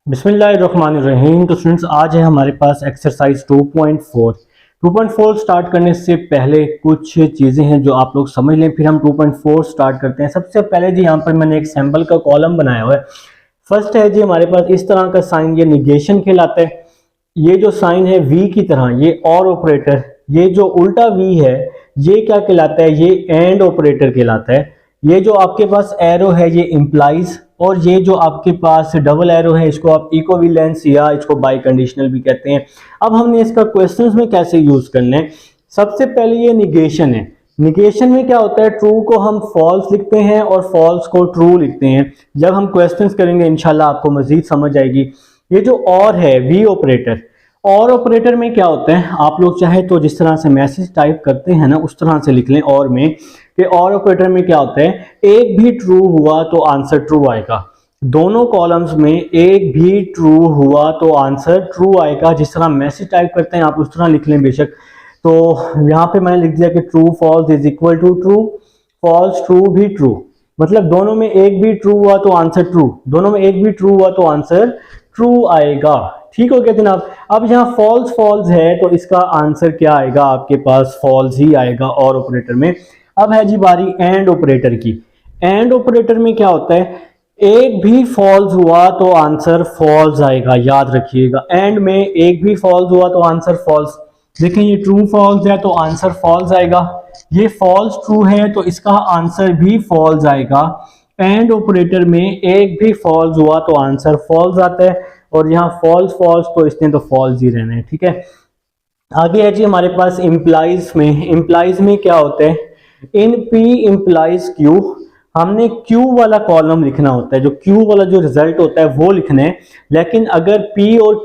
बिस्मिल्लाहिर्रहमानिर्रहीम। तो स्टूडेंट्स, आज है हमारे पास एक्सरसाइज 2.4। 2.4 स्टार्ट करने से पहले कुछ चीज़ें हैं जो आप लोग समझ लें, फिर हम 2.4 स्टार्ट करते हैं। सबसे पहले जी यहाँ पर मैंने एक सैम्पल का कॉलम बनाया हुआ है। फर्स्ट है जी हमारे पास इस तरह का साइन, ये निगेशन कहलाता है। ये जो साइन है वी की तरह, ये और ऑपरेटर, ये जो उल्टा वी है ये क्या कहलाता है, ये एंड ऑपरेटर कहलाता है। ये जो आपके पास एरो है ये इंप्लाइज, और ये जो आपके पास डबल एरो है इसको आप इक्विवेलेंस या इसको बाई कंडीशनल भी कहते हैं। अब हमने इसका क्वेश्चंस में कैसे यूज करना है, सबसे पहले ये निगेशन है। निगेशन में क्या होता है, ट्रू को हम फॉल्स लिखते हैं और फॉल्स को ट्रू लिखते हैं। जब हम क्वेश्चंस करेंगे इंशाल्लाह आपको मजीद समझ आएगी। ये जो और है वी ऑपरेटर, और ऑपरेटर में क्या होता है, आप लोग चाहे तो जिस तरह से मैसेज टाइप करते हैं ना उस तरह से लिख लें। और में कि और ऑपरेटर में क्या होता है, एक भी ट्रू हुआ तो आंसर ट्रू आएगा। दोनों कॉलम्स में एक भी ट्रू हुआ तो आंसर ट्रू आएगा। जिस तरह मैसेज टाइप करते हैं आप उस तरह लिख लें बेशक। तो यहाँ पे मैंने लिख दिया कि true false is equal to true, false true भी ट्रू। मतलब दोनों में एक भी ट्रू हुआ तो आंसर ट्रू, दोनों में एक भी ट्रू हुआ तो आंसर ट्रू आएगा। ठीक हो गया जनाब। अब यहाँ फॉल्स फॉल्स है तो इसका आंसर क्या आएगा, आपके पास फॉल्स ही आएगा और ऑपरेटर में। अब है जी बारी एंड ऑपरेटर की। एंड ऑपरेटर में क्या होता है, एक भी फॉल्स हुआ तो आंसर फॉल्स आएगा, याद रखिएगा। एंड में एक भी फॉल्स हुआ तो आंसर फॉल्स। देखें ये ट्रू फॉल्स है तो आंसर फॉल्स आएगा, ये फॉल्स ट्रू है तो इसका आंसर भी फॉल्स आएगा। एंड ऑपरेटर में एक भी फॉल्स हुआ तो आंसर फॉल्स आता है, और यहाँ फॉल्स फॉल्स तो इसने तो फॉल्स ही रहना है। ठीक है, आगे है जी हमारे पास इम्प्लाइज में। इम्प्लाइज में क्या होता है, इन P इम्प्लाइज Q, हमने Q वाला कॉलम लिखना होता है, जो Q वाला जो रिजल्ट होता है वो लिखना है। लेकिन अगर P और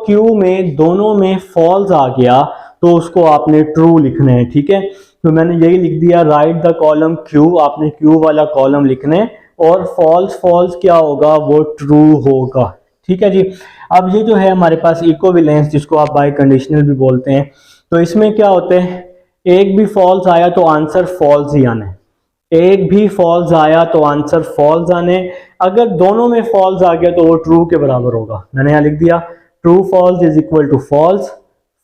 Q में दोनों में फॉल्स आ गया तो उसको आपने ट्रू लिखना है। ठीक है, तो मैंने यही लिख दिया, राइट द कॉलम Q, आपने Q वाला कॉलम लिखना है और फॉल्स फॉल्स क्या होगा, वो ट्रू होगा। ठीक है जी। अब ये जो है हमारे पास इक्विवेलेंस, जिसको आप बाय कंडीशनल भी बोलते हैं, तो इसमें क्या होते हैं, एक भी फॉल्स आया तो आंसर फॉल्स ही आना है, एक भी फॉल्स आया तो आंसर फॉल्स आने। अगर दोनों में फॉल्स आ गया तो वो ट्रू के बराबर होगा। मैंने यहाँ लिख दिया true false is equal to false,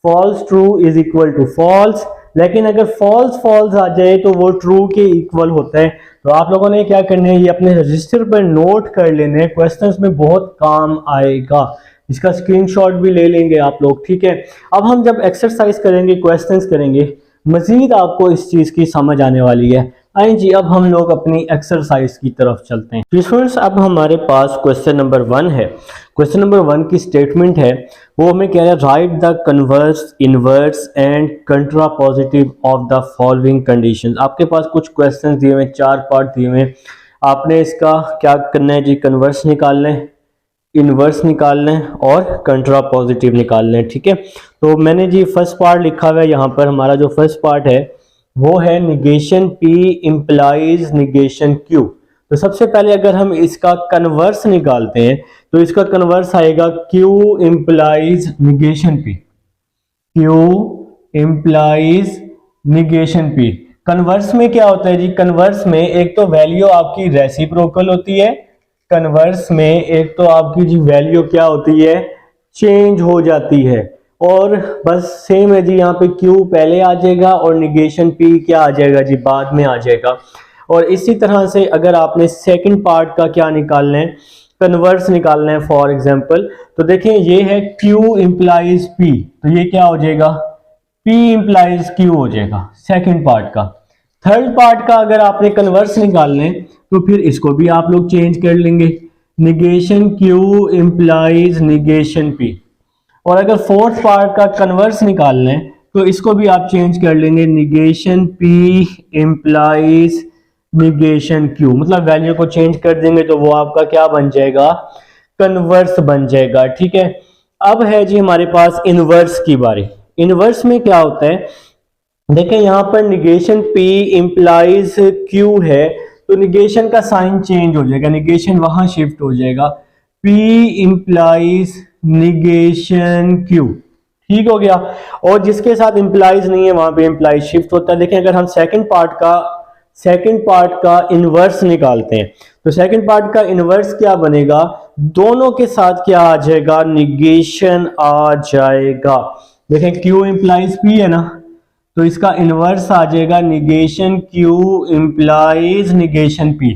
false true is equal to false. लेकिन अगर फॉल्स फॉल्स आ जाए तो वो ट्रू के इक्वल होता है। तो आप लोगों ने क्या करना है, ये अपने रजिस्टर पर नोट कर लेने, क्वेश्चंस में बहुत काम आएगा। इसका स्क्रीनशॉट भी ले लेंगे आप लोग। ठीक है, अब हम जब एक्सरसाइज करेंगे, क्वेश्चंस करेंगे, मजीद आपको इस चीज की समझ आने वाली है। आइए जी अब हम लोग अपनी एक्सरसाइज की तरफ चलते हैं। स्टूडेंट्स, अब हमारे पास क्वेश्चन नंबर 1 है। क्वेश्चन नंबर 1 की स्टेटमेंट है, वो हमें कह रहा है right the converse, inverse and कंट्रा positive of the following conditions. आपके पास कुछ क्वेश्चन दिए हुए, 4 पार्ट दिए हुए, आपने इसका क्या करना है जी, कन्वर्स निकालना है, इनवर्स निकालना है और कंट्रा पॉजिटिव निकालना है। ठीक है, तो मैंने जी फर्स्ट पार्ट लिखा हुआ है यहाँ पर। हमारा जो फर्स्ट पार्ट है वो है negation P implies negation Q। तो सबसे पहले अगर हम इसका कन्वर्स निकालते हैं तो इसका कन्वर्स आएगा Q implies negation P, Q implies negation P। Converse में क्या होता है जी, कन्वर्स में एक तो वैल्यू आपकी रेसिप्रोकल होती है, कन्वर्स में एक तो आपकी जी वैल्यू क्या होती है, चेंज हो जाती है। और बस सेम है जी, यहाँ पे Q पहले आ जाएगा और निगेशन P क्या आ जाएगा जी, बाद में आ जाएगा। और इसी तरह से अगर आपने सेकंड पार्ट का क्या निकालना है, कन्वर्स निकालना है फॉर एग्जांपल, तो देखें ये है Q इम्प्लाइज P, तो ये क्या हो जाएगा, P इम्प्लाइज Q हो जाएगा सेकंड पार्ट का। थर्ड पार्ट का अगर आपने कन्वर्स निकालना है तो फिर इसको भी आप लोग चेंज कर लेंगे, negation Q implies negation P। और अगर फोर्थ पार्ट का कन्वर्स निकालना है तो इसको भी आप चेंज कर लेंगे, negation P implies negation Q। मतलब वैल्यू को चेंज कर देंगे तो वो आपका क्या बन जाएगा, कन्वर्स बन जाएगा। ठीक है, अब है जी हमारे पास इनवर्स की बारी। इनवर्स में क्या होता है, देखें यहाँ पर निगेशन P इम्प्लाइज Q है तो निगेशन का साइन चेंज हो जाएगा, निगेशन वहां शिफ्ट हो जाएगा, P इम्प्लाइज निगेशन Q। ठीक हो गया, और जिसके साथ इम्प्लाइज नहीं है वहां पे इम्प्लाइज शिफ्ट होता है। देखें अगर हम सेकंड पार्ट का इनवर्स निकालते हैं तो सेकंड पार्ट का इनवर्स क्या बनेगा, दोनों के साथ क्या आ जाएगा, निगेशन आ जाएगा। देखें Q इंप्लाइज P है ना, तो इसका इनवर्स आ जाएगा negation Q implies negation P।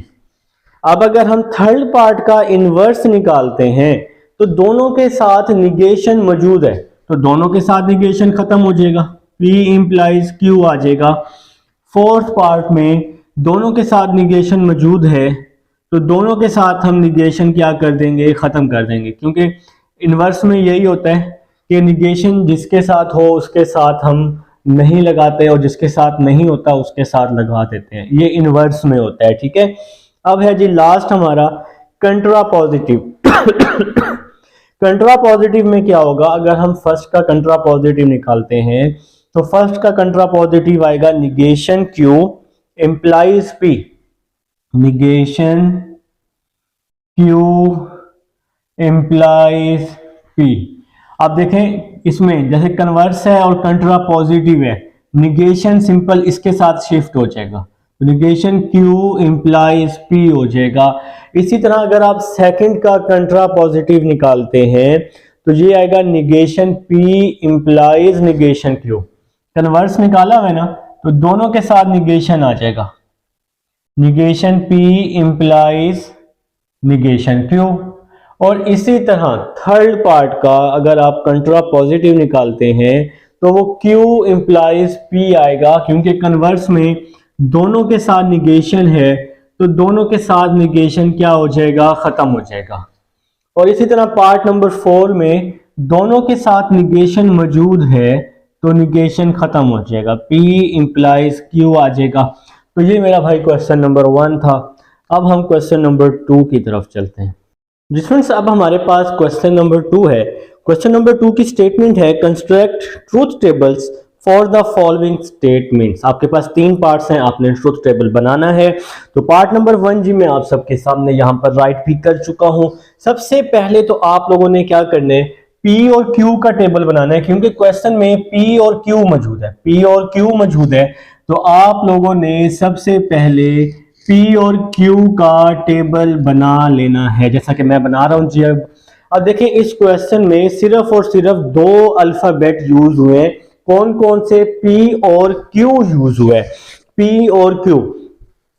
अब अगर हम थर्ड पार्ट का इनवर्स निकालते हैं तो दोनों के साथ निगेशन मौजूद है, तो दोनों के साथ निगेशन खत्म हो जाएगा, P इंप्लाइज Q आ जाएगा। फोर्थ पार्ट में दोनों के साथ निगेशन मौजूद है, तो दोनों के साथ हम निगेशन क्या कर देंगे, खत्म कर देंगे, क्योंकि इनवर्स में यही होता है कि निगेशन जिसके साथ हो उसके साथ हम नहीं लगाते और जिसके साथ नहीं होता उसके साथ लगा देते हैं, ये इनवर्स में होता है। ठीक है, अब है जी लास्ट हमारा कंट्रा पॉजिटिव। कंट्रा पॉजिटिव में क्या होगा, अगर हम फर्स्ट का कंट्रा पॉजिटिव निकालते हैं तो फर्स्ट का कंट्रा पॉजिटिव आएगा negation Q implies P, negation Q implies P। अब देखें इसमें जैसे कन्वर्स है और कंट्रा पॉजिटिव है, निगेशन सिंपल इसके साथ शिफ्ट हो जाएगा, तो निगेशन Q इंप्लाइज P हो जाएगा। इसी तरह अगर आप सेकंड का कंट्रा पॉजिटिव निकालते हैं तो ये आएगा negation P implies negation Q। Converse निकाला हुआ है ना, तो दोनों के साथ निगेशन आ जाएगा, negation P implies negation Q। और इसी तरह थर्ड पार्ट का अगर आप कंट्रा पॉजिटिव निकालते हैं तो वो Q इंप्लाइज P आएगा, क्योंकि कन्वर्स में दोनों के साथ निगेशन है, तो दोनों के साथ निगेशन क्या हो जाएगा, खत्म हो जाएगा। और इसी तरह पार्ट नंबर 4 में दोनों के साथ निगेशन मौजूद है, तो निगेशन खत्म हो जाएगा, P इंप्लाइज Q आ जाएगा। तो ये मेरा भाई क्वेश्चन नंबर 1 था। अब हम क्वेश्चन नंबर 2 की तरफ चलते हैं। जी फ्रेंड्स, अब हमारे पास क्वेश्चन नंबर 2 है। क्वेश्चन नंबर 2 की स्टेटमेंट है construct truth tables for the following statements. आपके पास 3 पार्ट्स हैं, आपने ट्रूथ टेबल बनाना है। तो पार्ट नंबर 1 जी मैं आप सबके सामने यहाँ पर राइट भी कर चुका हूँ। सबसे पहले तो आप लोगों ने क्या करना है, P और Q का टेबल बनाना है, क्योंकि क्वेश्चन में P और Q मौजूद है, P और Q मौजूद है। तो आप लोगों ने सबसे पहले P और Q का टेबल बना लेना है, जैसा कि मैं बना रहा हूं जी। अब देखें इस क्वेश्चन में सिर्फ और सिर्फ 2 अल्फाबेट यूज हुए हैं। कौन कौन से, P और Q यूज हुए, P और Q।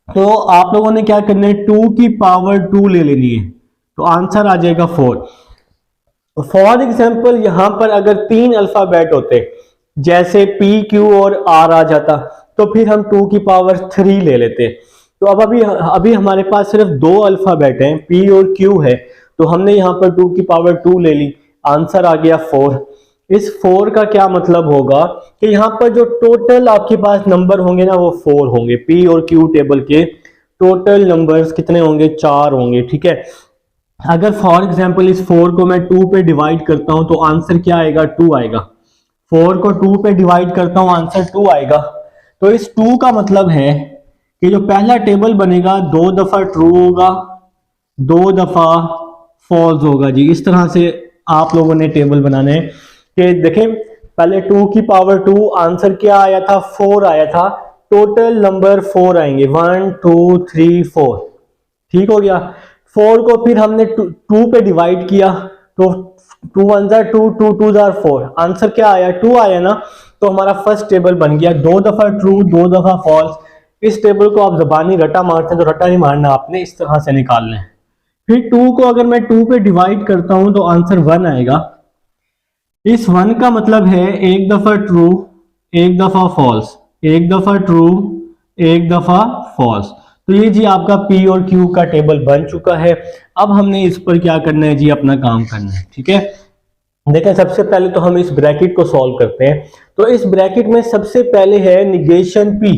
तो आप लोगों ने क्या करना है, 2 की पावर 2 ले लेनी है, तो आंसर आ जाएगा 4। फॉर एग्जाम्पल यहां पर अगर 3 अल्फाबेट होते, जैसे P Q और R आ जाता, तो फिर हम 2 की पावर 3 ले लेते। तो अब अभी हमारे पास सिर्फ 2 अल्फाबेट हैं, P और Q है, तो हमने यहाँ पर 2 की पावर 2 ले ली, आंसर आ गया 4। इस 4 का क्या मतलब होगा कि यहाँ पर जो टोटल आपके पास नंबर होंगे ना, वो 4 होंगे। P और Q टेबल के टोटल नंबर्स कितने होंगे, 4 होंगे। ठीक है, अगर फॉर एग्जाम्पल इस 4 को मैं 2 पे डिवाइड करता हूं तो आंसर क्या आएगा, 2 आएगा। 4 को 2 पे डिवाइड करता हूं, आंसर 2 आएगा। तो इस 2 का मतलब है कि जो पहला टेबल बनेगा 2 दफा ट्रू होगा, 2 दफा फॉल्स होगा जी। इस तरह से आप लोगों ने टेबल बनाने हैं कि देखें पहले 2 की पावर 2, आंसर क्या आया था, 4 आया था। टोटल नंबर 4 आएंगे, 1 2 3 4। ठीक हो गया। 4 को फिर हमने 2 पे डिवाइड किया, तो 2 1 जार 2, 2 2 जार 4, आंसर क्या आया, 2 आया ना। तो हमारा फर्स्ट टेबल बन गया, 2 दफा ट्रू 2 दफा फॉल्स। इस टेबल को आप जबानी रटा मारते हैं, तो रटा नहीं मारना आपने, इस तरह से निकालना है। फिर 2 को अगर मैं 2 पे डिवाइड करता हूं तो आंसर 1 आएगा। इस 1 का मतलब है 1 दफा ट्रू 1 दफा फॉल्स, 1 दफा ट्रू 1 दफा फॉल्स। तो ये जी आपका P और Q का टेबल बन चुका है। अब हमने इस पर क्या करना है जी, अपना काम करना है। ठीक है, देखें सबसे पहले तो हम इस ब्रैकेट को सॉल्व करते हैं। तो इस ब्रैकेट में सबसे पहले है निगेशन P,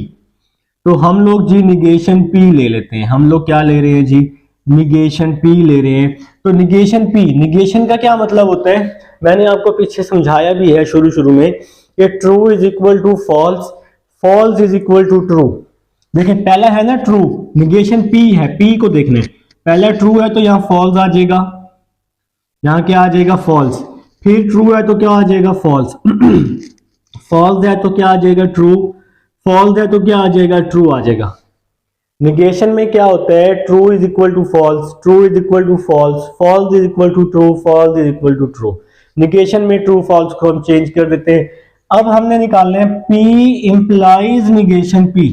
तो हम लोग जी निगेशन P ले लेते हैं। हम लोग क्या ले रहे हैं जी, निगेशन P ले रहे हैं। तो निगेशन P, निगेशन का क्या मतलब होता है, मैंने आपको पीछे समझाया भी है शुरू में, कि true is equal to false, false is equal to true. देखिए पहला है ना ट्रू, निगेशन P है, P को देखना है, पहला ट्रू है तो यहाँ फॉल्स आ जाएगा, यहाँ क्या आ जाएगा, फॉल्स। फिर ट्रू है तो क्या आ जाएगा, फॉल्स। फॉल्स है तो क्या आ जाएगा, ट्रू। फॉल्स है तो क्या आ जाएगा, ट्रू आ जाएगा। निगेशन में क्या होता है, true is equal to false, true is equal to false, false is equal to true, false is equal to true. Negation में ट्रू फॉल्स को हम चेंज कर देते हैं। अब हमने निकालना है P इंप्लाइज निगेशन P,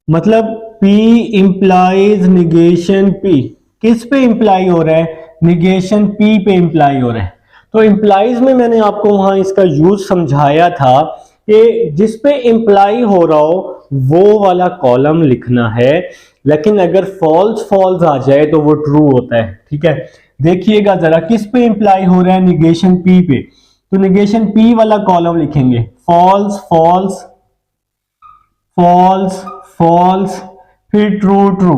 मतलब P इंप्लाइज निगेशन P किस पे इंप्लाई हो रहा है, निगेशन P पे इंप्लाई हो रहा है। तो इंप्लाइज में मैंने आपको वहां इसका यूज समझाया था कि जिस पे इंप्लाई हो रहा हो वो वाला कॉलम लिखना है, लेकिन अगर फॉल्स फॉल्स आ जाए तो वो ट्रू होता है। ठीक है, देखिएगा जरा किस पे इंप्लाई हो रहा है, निगेशन P पे, तो निगेशन P वाला कॉलम लिखेंगे, फॉल्स फॉल्स फॉल्स फॉल्स, फिर ट्रू ट्रू,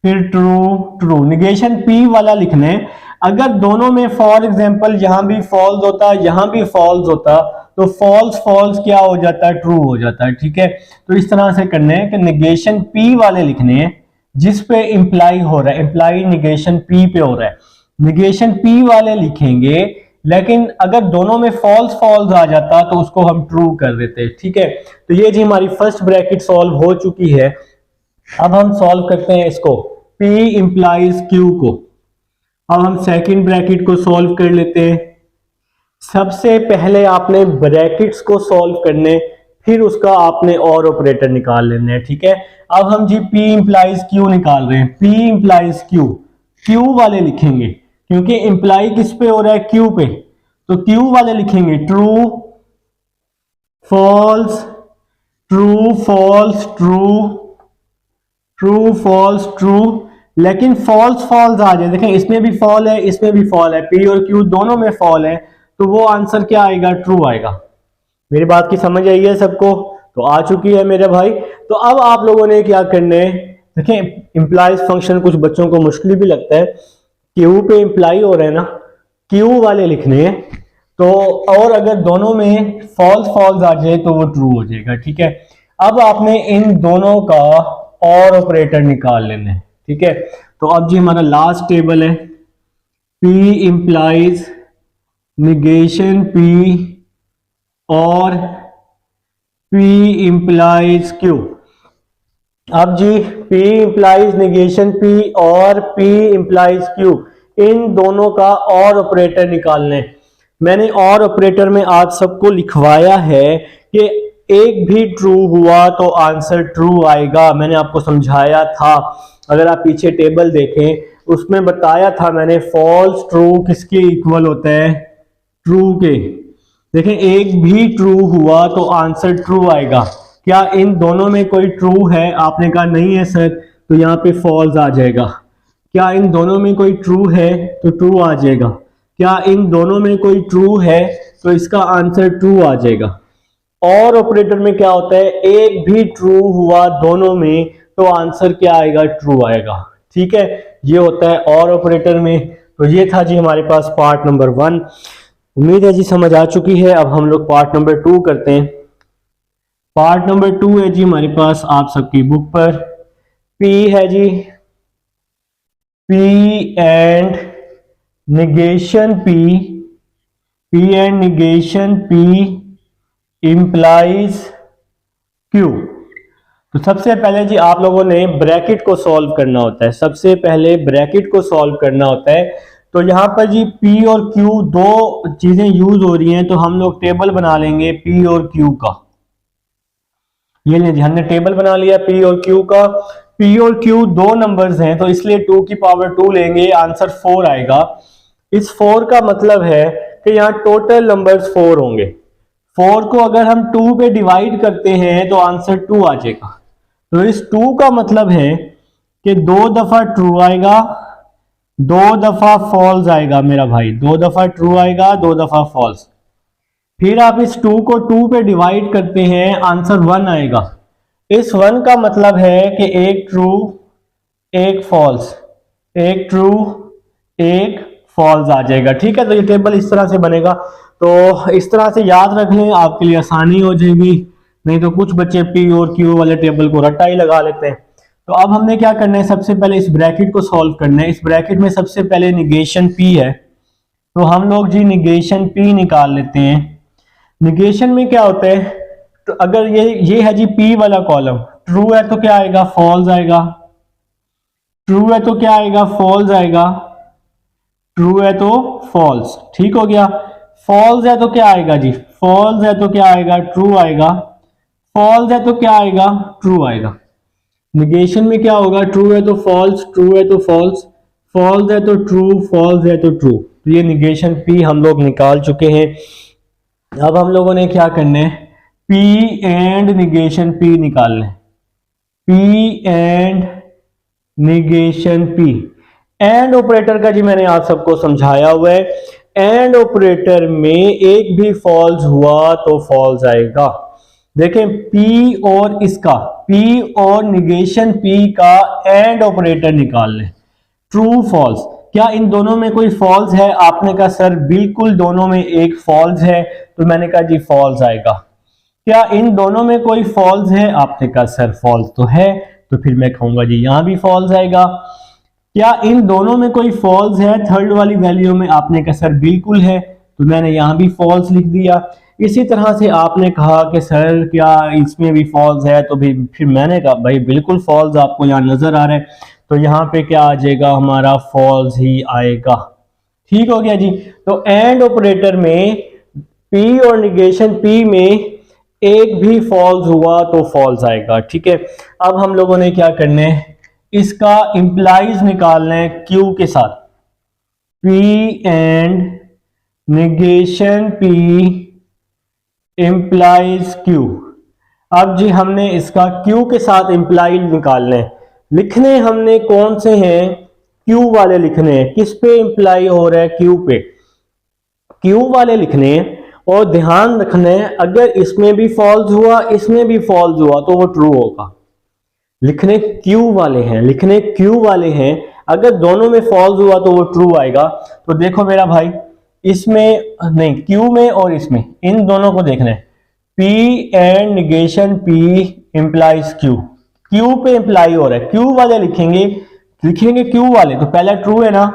फिर ट्रू ट्रू, निगेशन P वाला लिखना है। अगर दोनों में फॉर एग्जांपल यहां भी फॉल्स होता यहां भी फॉल्स होता तो फॉल्स फॉल्स क्या हो जाता है, ट्रू हो जाता है। ठीक है, तो इस तरह से करने हैं कि निगेशन P वाले लिखने हैं जिस पे इंप्लाई हो रहा है, इंप्लाई निगेशन P पे हो रहा है, निगेशन P वाले लिखेंगे। लेकिन अगर दोनों में फॉल्स फॉल्स आ जाता तो उसको हम ट्रू कर देते। ठीक है, तो ये जी हमारी फर्स्ट ब्रैकेट सॉल्व हो चुकी है। अब हम सॉल्व करते हैं इसको, P इंप्लाइज Q को। अब हम सेकंड ब्रैकेट को सॉल्व कर लेते हैं। सबसे पहले आपने ब्रैकेट्स को सॉल्व करने, फिर उसका आपने और ऑपरेटर निकाल लेने हैं। ठीक है, अब हम जी P इंप्लाइज Q निकाल रहे हैं, P इंप्लाइज Q, Q वाले लिखेंगे क्योंकि इंप्लाई किस पे हो रहा है, Q पे, तो Q वाले लिखेंगे true false, true false true, true false true. लेकिन फॉल्स फॉल्स आ जाए, देखें इसमें भी फॉल है इसमें भी फॉल है, P और Q दोनों में फॉल है, तो वो आंसर क्या आएगा, ट्रू आएगा। मेरी बात की समझ आई है सबको, तो आ चुकी है मेरे भाई। तो अब आप लोगों ने क्या करने, देखें इंप्लाइज फंक्शन कुछ बच्चों को मुश्किल भी लगता है, Q पे इंप्लाई हो रहे हैं ना, Q वाले लिखने हैं, तो और अगर दोनों में फॉल्स फॉल्स आ जाए तो वो ट्रू हो जाएगा। ठीक है, अब आपने इन दोनों का और ऑपरेटर निकाल लेने हैं। ठीक है, तो अब जी हमारा लास्ट टेबल है, P इंप्लाइज निगेशन P और P इंप्लाइज Q। अब जी P इंप्लाइज निगेशन P और P इंप्लाइज Q, इन दोनों का और ऑपरेटर निकालने। मैंने और ऑपरेटर में आप सबको लिखवाया है कि एक भी ट्रू हुआ तो आंसर ट्रू आएगा, मैंने आपको समझाया था। अगर आप पीछे टेबल देखें उसमें बताया था मैंने, फॉल्स ट्रू किसके इक्वल होता है, ट्रू के। देखें एक भी ट्रू हुआ तो आंसर ट्रू आएगा। क्या इन दोनों में कोई ट्रू है, आपने कहा नहीं है सर, तो यहाँ पे फॉल्स आ जाएगा। क्या इन दोनों में कोई ट्रू है तो ट्रू आ जाएगा। क्या इन दोनों में कोई ट्रू है तो इसका आंसर ट्रू आ जाएगा। और ऑपरेटर में क्या होता है, एक भी ट्रू हुआ दोनों में तो आंसर क्या आएगा, ट्रू आएगा। ठीक है, ये होता है और ऑपरेटर में। तो ये था जी हमारे पास पार्ट नंबर 1। उम्मीद है जी समझ आ चुकी है। अब हम लोग पार्ट नंबर 2 करते हैं। पार्ट नंबर 2 है जी हमारे पास आप सबकी बुक पर, P है जी, P and negation P, P and negation P implies Q। तो सबसे पहले जी आप लोगों ने ब्रैकेट को सॉल्व करना होता है, सबसे पहले ब्रैकेट को सॉल्व करना होता है। तो यहां पर जी P और Q दो चीजें यूज हो रही हैं, तो हम लोग टेबल बना लेंगे P और Q का। ये लीजिए हमने टेबल बना लिया P और Q का। P और Q दो नंबर्स हैं तो इसलिए 2 की पावर 2 लेंगे, आंसर 4 आएगा। इस 4 का मतलब है कि यहाँ टोटल नंबर्स 4 होंगे। 4 को अगर हम 2 पे डिवाइड करते हैं तो आंसर 2 आ जाएगा। तो इस 2 का मतलब है कि 2 दफा ट्रू आएगा, 2 दफा फॉल्स आएगा मेरा भाई, 2 दफा ट्रू आएगा, 2 दफा फॉल्स। फिर आप इस 2 को 2 पे डिवाइड करते हैं, आंसर 1 आएगा। इस 1 का मतलब है कि एक ट्रू एक फॉल्स, एक ट्रू एक फॉल्स आ जाएगा। ठीक है, तो ये टेबल इस तरह से बनेगा। तो इस तरह से याद रख लें, आपके लिए आसानी हो जाएगी। नहीं तो कुछ बच्चे P और Q वाले टेबल को रट्टा ही लगा लेते हैं। तो अब हमने क्या करना है, सबसे पहले इस ब्रैकेट को सॉल्व करना है। इस ब्रैकेट में सबसे पहले निगेशन P है, तो हम लोग जी निगेशन P निकाल लेते हैं। निगेशन में क्या होता है, तो अगर ये है जी P वाला कॉलम, ट्रू है तो क्या आएगा, फॉल्स आएगा। ट्रू है तो क्या आएगा, फॉल्स आएगा। ट्रू है तो फॉल्स, ठीक हो गया। फॉल्स है तो क्या आएगा जी, फॉल्स है तो क्या आएगा, ट्रू आएगा। फॉल्स है तो क्या आएगा, ट्रू आएगा। निगेशन में क्या होगा, ट्रू है तो फॉल्स, ट्रू है तो फॉल्स, फॉल्स है तो ट्रू, फॉल्स है तो ट्रू। तो ये निगेशन पी हम लोग निकाल चुके हैं। अब हम लोगों ने क्या करना है, पी एंड निगेशन पी निकालना है। P and negation P. And operator का जी मैंने आप सबको समझाया हुआ है। एंड ऑपरेटर में एक भी फॉल्स हुआ तो फॉल्स आएगा। देखें P और इसका, P और निगेशन P का एंड ऑपरेटर निकाल लें। ट्रू फॉल्स, क्या इन दोनों में कोई फॉल्स है? आपने कहा सर बिल्कुल दोनों में एक फॉल्स है, तो मैंने कहा जी फॉल्स आएगा। क्या इन दोनों में कोई फॉल्स है? आपने कहा सर फॉल्स तो है, तो फिर मैं कहूंगा जी यहां भी फॉल्स आएगा। क्या इन दोनों में कोई फॉल्स है थर्ड वाली वैल्यू में? आपने कहा सर बिल्कुल है, तो मैंने यहां भी फॉल्स लिख दिया। इसी तरह से आपने कहा कि सर क्या इसमें भी फॉल्स है, तो भी फिर मैंने कहा भाई बिल्कुल फॉल्स आपको यहाँ नजर आ रहा है, तो यहाँ पे क्या आ जाएगा, हमारा फॉल्स ही आएगा। ठीक हो गया जी। तो एंड ऑपरेटर में P और निगेशन P में एक भी फॉल्स हुआ तो फॉल्स आएगा। ठीक है, अब हम लोगों ने क्या करना है, इसका इंप्लाइज निकालना है Q के साथ। P and negation P implies Q। अब जी हमने इसका Q के साथ इंप्लाई निकालना है। लिखने हमने कौन से हैं, Q वाले लिखने हैं। किस पे इंप्लाई हो रहा है, Q पे। Q वाले लिखने हैं, और ध्यान रखना है अगर इसमें भी फॉल्स हुआ इसमें भी फॉल्स हुआ तो वो ट्रू होगा। लिखने Q वाले हैं, लिखने Q वाले हैं, अगर दोनों में फॉल्स हुआ तो वो ट्रू आएगा। तो देखो मेरा भाई, इसमें नहीं, Q में और इसमें, इन दोनों को देखना है। P and negation P implies Q। Q पे इंप्लाई हो रहा है, Q वाले लिखेंगे, लिखेंगे Q वाले तो पहला ट्रू है ना,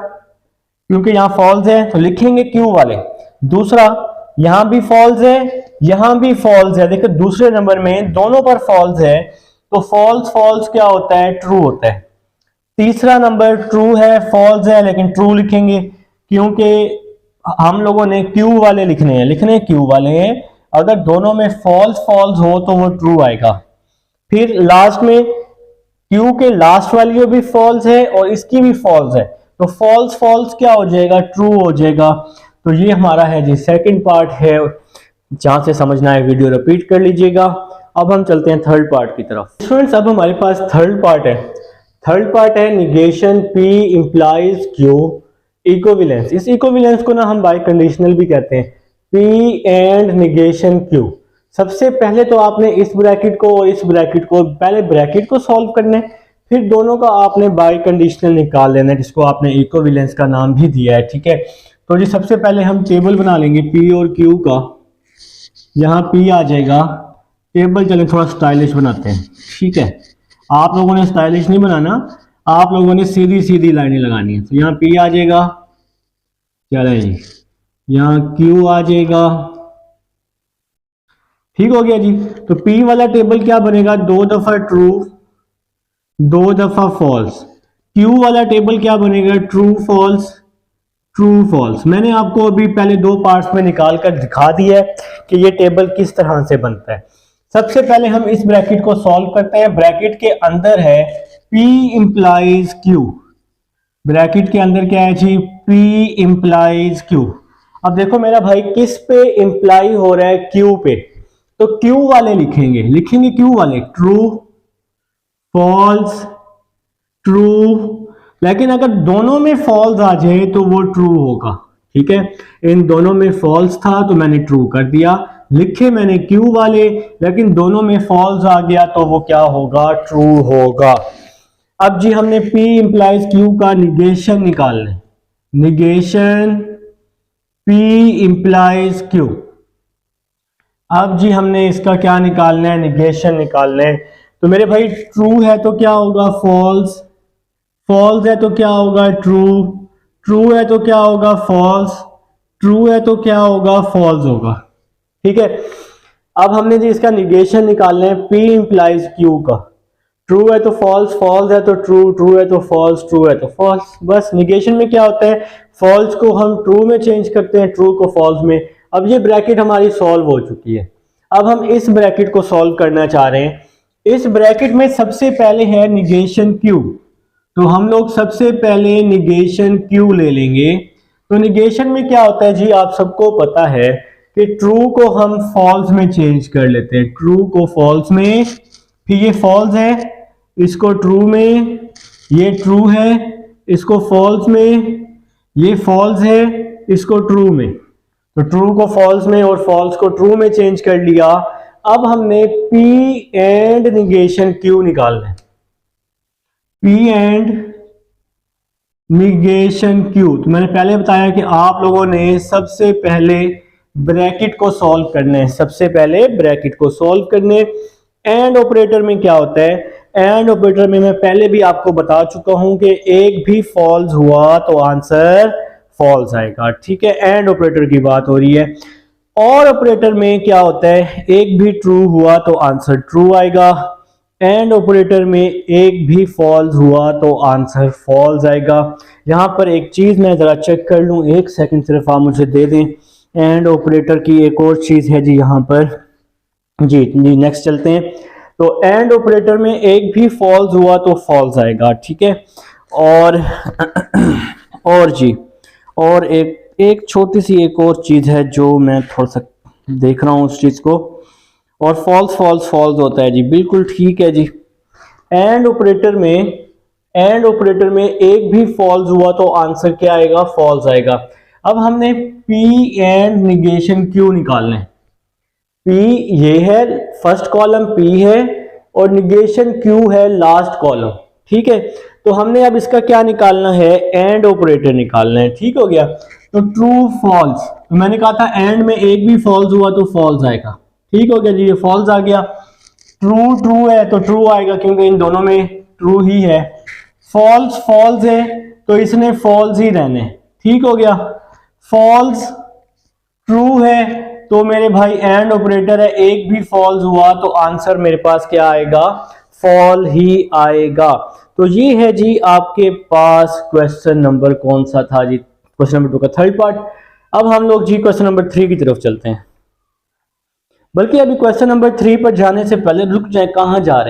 क्योंकि यहां फॉल्स है तो लिखेंगे Q वाले। दूसरा यहां भी फॉल्स है, यहां भी फॉल्स है, देखो दूसरे नंबर में दोनों पर फॉल्स है, तो फॉल्स फॉल्स क्या होता है, ट्रू होता है। तीसरा नंबर ट्रू है, फॉल्स है, लेकिन ट्रू लिखेंगे क्योंकि हम लोगों ने Q वाले लिखने हैं, लिखने Q वाले हैं। अगर दोनों में फॉल्स फॉल्स हो तो वो ट्रू आएगा। फिर लास्ट में Q के लास्ट वाली भी फॉल्स है और इसकी भी फॉल्स है, तो फॉल्स फॉल्स क्या हो जाएगा, ट्रू हो जाएगा। तो ये हमारा है जी सेकंड पार्ट है, जहां से समझना है वीडियो रिपीट कर लीजिएगा। अब हम चलते हैं थर्ड पार्ट की तरफ। स्टूडेंट्स अब हमारे पास थर्ड पार्ट है। थर्ड पार्ट है negation P implies Q equivalence. इस इक्विवेलेंस को ना हम बाय कंडीशनल भी कहते हैं, P एंड निगेशन Q। सबसे पहले तो आपने इस ब्रैकेट को और इस ब्रैकेट को, पहले ब्रैकेट को सॉल्व करना है, फिर दोनों का आपने बाय कंडीशनल निकाल लेना है, जिसको आपने इक्विवेलेंस का नाम भी दिया है। ठीक है, तो जी सबसे पहले हम टेबल बना लेंगे P और Q का। यहाँ P आ जाएगा, टेबल चलें थोड़ा स्टाइलिश बनाते हैं। ठीक है, आप लोगों ने स्टाइलिश नहीं बनाना, आप लोगों ने सीधी सीधी लाइनें लगानी है। तो यहाँ P आ जाएगा, चले जी, यहाँ Q आ जाएगा। ठीक हो गया जी। तो P वाला टेबल क्या बनेगा, 2 दफा ट्रू 2 दफा फॉल्स। Q वाला टेबल क्या बनेगा, ट्रू फॉल्स ट्रू फॉल्स। मैंने आपको अभी पहले 2 पार्ट्स में निकाल कर दिखा दिया है कि ये टेबल किस तरह से बनता है। सबसे पहले हम इस ब्रैकेट को सॉल्व करते हैं। ब्रैकेट के अंदर है P इंप्लाइज Q। ब्रैकेट के अंदर क्या है जी, P इंप्लाइज Q। अब देखो मेरा भाई किस पे इंप्लाई हो रहा है, Q पे, तो Q वाले लिखेंगे, लिखेंगे Q वाले, ट्रू फॉल्स ट्रू। लेकिन अगर दोनों में फॉल्स आ जाए तो वो ट्रू होगा। ठीक है, इन दोनों में फॉल्स था तो मैंने ट्रू कर दिया, लिखे मैंने Q वाले, लेकिन दोनों में फॉल्स आ गया तो वो क्या होगा, ट्रू होगा। अब जी हमने P इंप्लाइज Q का निगेशन निकालना है। Negation P implies Q। अब जी हमने इसका क्या निकालना है, निगेशन निकालना है। तो मेरे भाई ट्रू है तो क्या होगा, फॉल्स, फॉल्स है तो क्या होगा, ट्रू, ट्रू है तो क्या होगा, फॉल्स, ट्रू है तो क्या होगा, फॉल्स होगा। ठीक है, अब हमने जी इसका निगेशन निकालना है P इंप्लाइज Q का। ट्रू है तो फॉल्स, फॉल्स है तो ट्रू, ट्रू है तो फॉल्स, ट्रू है तो फॉल्स। बस निगेशन में क्या होता है, फॉल्स को हम ट्रू में चेंज करते हैं, ट्रू को फॉल्स में। अब ये ब्रैकेट हमारी सॉल्व हो चुकी है। अब हम इस ब्रैकेट को सॉल्व करना चाह रहे हैं। इस ब्रैकेट में सबसे पहले है निगेशन क्यू, तो हम लोग सबसे पहले निगेशन क्यू ले लेंगे। तो निगेशन में क्या होता है जी, आप सबको पता है कि ट्रू को हम फॉल्स में चेंज कर लेते हैं, ट्रू को फॉल्स में, फिर ये फॉल्स है इसको ट्रू में, ये ट्रू है इसको फॉल्स में, ये फॉल्स है इसको ट्रू में। तो ट्रू को फॉल्स में और फॉल्स को ट्रू में चेंज कर लिया। अब हमने P एंड निगेशन Q निकालना है, P एंड निगेशन Q। तो मैंने पहले बताया कि आप लोगों ने सबसे पहले ब्रैकेट को सॉल्व करना है, सबसे पहले ब्रैकेट को सॉल्व करने। एंड ऑपरेटर में क्या होता है, एंड ऑपरेटर में मैं पहले भी आपको बता चुका हूं कि एक भी फॉल्स हुआ तो आंसर फॉल्स आएगा, ठीक है। एंड ऑपरेटर की बात हो रही है। और ऑपरेटर में क्या होता है, एक भी ट्रू हुआ तो आंसर ट्रू आएगा, एंड ऑपरेटर में एक भी फॉल्स हुआ तो आंसर फॉल्स आएगा। यहां पर एक चीज मैं जरा चेक कर लूं, एक सेकंड सिर्फ आप मुझे दे दें। एंड ऑपरेटर की एक और चीज है जी यहां पर, जी नेक्स्ट चलते हैं। तो एंड ऑपरेटर में एक भी फॉल्स हुआ तो फॉल्स आएगा, ठीक है। और जी और एक छोटी सी एक और चीज है जो मैं थोड़ा सा देख रहा हूं उस चीज को, और फॉल्स फॉल्स फॉल्स होता है जी, बिल्कुल ठीक है जी। एंड ऑपरेटर में एक भी फॉल्स हुआ तो आंसर क्या आएगा, फॉल्स आएगा। अब हमने P एंड निगेशन Q निकालना है। P ये है फर्स्ट कॉलम P है और निगेशन Q है लास्ट कॉलम, ठीक है। तो हमने अब इसका क्या निकालना है, एंड ऑपरेटर निकालना है, ठीक हो गया। तो ट्रू फॉल्स, तो मैंने कहा था एंड में एक भी फॉल्स हुआ तो फॉल्स आएगा, ठीक हो गया जी, ये फॉल्स आ गया। ट्रू ट्रू है तो ट्रू आएगा क्योंकि इन दोनों में ट्रू ही है। फॉल्स फॉल्स है तो इसने फॉल्स ही रहने, ठीक हो गया। फॉल्स ट्रू है तो मेरे भाई एंड ऑपरेटर है, एक भी फॉल्स हुआ तो आंसर मेरे पास क्या आएगा, फॉल ही आएगा। तो ये है जी आपके पास क्वेश्चन नंबर कौन सा था जी, क्वेश्चन नंबर 2 का थर्ड पार्ट। अब हम लोग जी क्वेश्चन नंबर 3 की तरफ चलते हैं। बल्कि अभी क्वेश्चन नंबर 3 पर जाने से पहले रुक जाए, कहां जा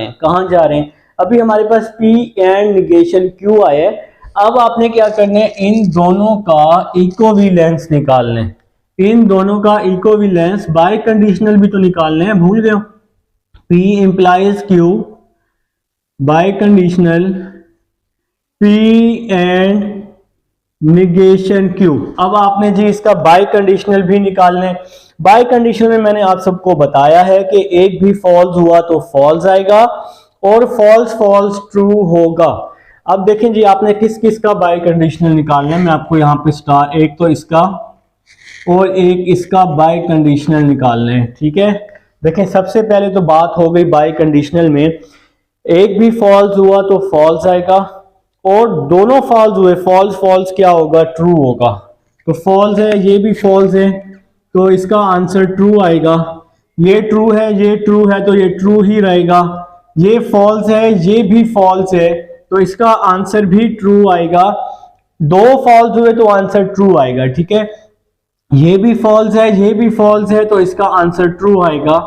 रहे हैं। अभी हमारे पास P एंड निगेशन Q आया है। अब आपने क्या करना है, इन दोनों का इक्विवेलेंस निकालना है, इन दोनों का इक्विवेलेंस। बाय कंडीशनल भी तो निकालने हैं, भूल गए। P implies Q, bye conditional P and negation Q। अब आपने जी इसका बाय कंडीशनल भी निकालना है। बाय कंडीशनल में मैंने आप सबको बताया है कि एक भी फॉल्स हुआ तो फॉल्स आएगा और फॉल्स फॉल्स ट्रू होगा। अब देखें जी आपने किस किस का बाय कंडीशनल निकालना है, मैं आपको यहाँ पे स्टार, एक तो इसका और एक इसका बाय कंडीशनल निकालना है, ठीक है। देखें सबसे पहले तो बात हो गई बाय कंडीशनल में, एक भी फॉल्स हुआ तो फॉल्स आएगा और दोनों फॉल्स हुए, फॉल्स फॉल्स क्या होगा, ट्रू होगा। तो फॉल्स है, ये भी फॉल्स है तो इसका आंसर ट्रू आएगा। ये ट्रू है, ये ट्रू है तो ये ट्रू ही रहेगा। ये फॉल्स है, ये भी फॉल्स है तो इसका आंसर भी ट्रू आएगा। दो फॉल्स हुए तो आंसर ट्रू आएगा, ठीक है। ये भी फॉल्स है, ये भी फॉल्स है तो इसका आंसर ट्रू आएगा।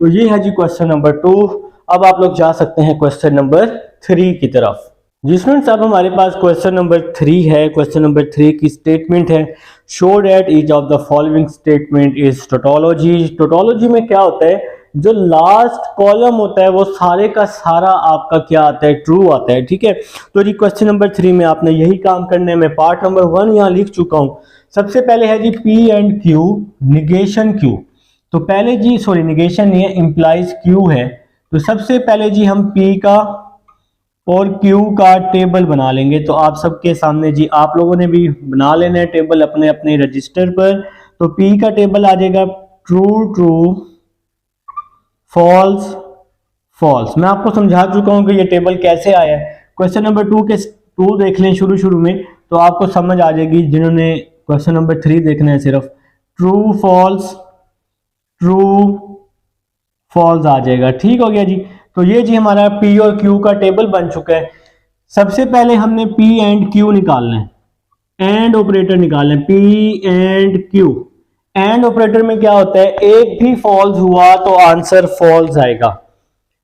तो ये है जी क्वेश्चन नंबर 2। अब आप लोग जा सकते हैं क्वेश्चन नंबर 3 की तरफ। जी स्टूडेंट्स, अब हमारे पास क्वेश्चन नंबर 3 है। क्वेश्चन नंबर 3 की स्टेटमेंट है, show that each of the following statement is tautology. Tautology में क्या होता है, जो लास्ट कॉलम होता है वो सारे का सारा आपका क्या आता है, ट्रू आता है, ठीक है। तो जी क्वेश्चन नंबर 3 में आपने यही काम करना है। मैं पार्ट नंबर 1 यहाँ लिख चुका हूँ। सबसे पहले है जी P and Q, negation Q। तो पहले जी सॉरी निगेशन नहीं है, इंप्लाइज Q है। तो सबसे पहले जी हम P का और Q का टेबल बना लेंगे। तो आप सबके सामने जी आप लोगों ने भी बना लेना है टेबल अपने अपने रजिस्टर पर। तो P का टेबल आ जाएगा ट्रू ट्रू, फॉल्स फॉल्स। मैं आपको समझा चुका हूं कि ये टेबल कैसे आया है। क्वेश्चन नंबर 2 के 2 देख लें शुरू में तो आपको समझ आ जाएगी। जिन्होंने क्वेश्चन नंबर 3 देखना है सिर्फ ट्रू फॉल्स आ जाएगा, ठीक हो गया जी। तो ये जी हमारा P और Q का टेबल बन चुका है। सबसे पहले हमने P एंड Q निकालना है, एंड ऑपरेटर निकालना है, P and Q। And operator में क्या होता है, एक भी फॉल्स हुआ तो आंसर फॉल्स आएगा।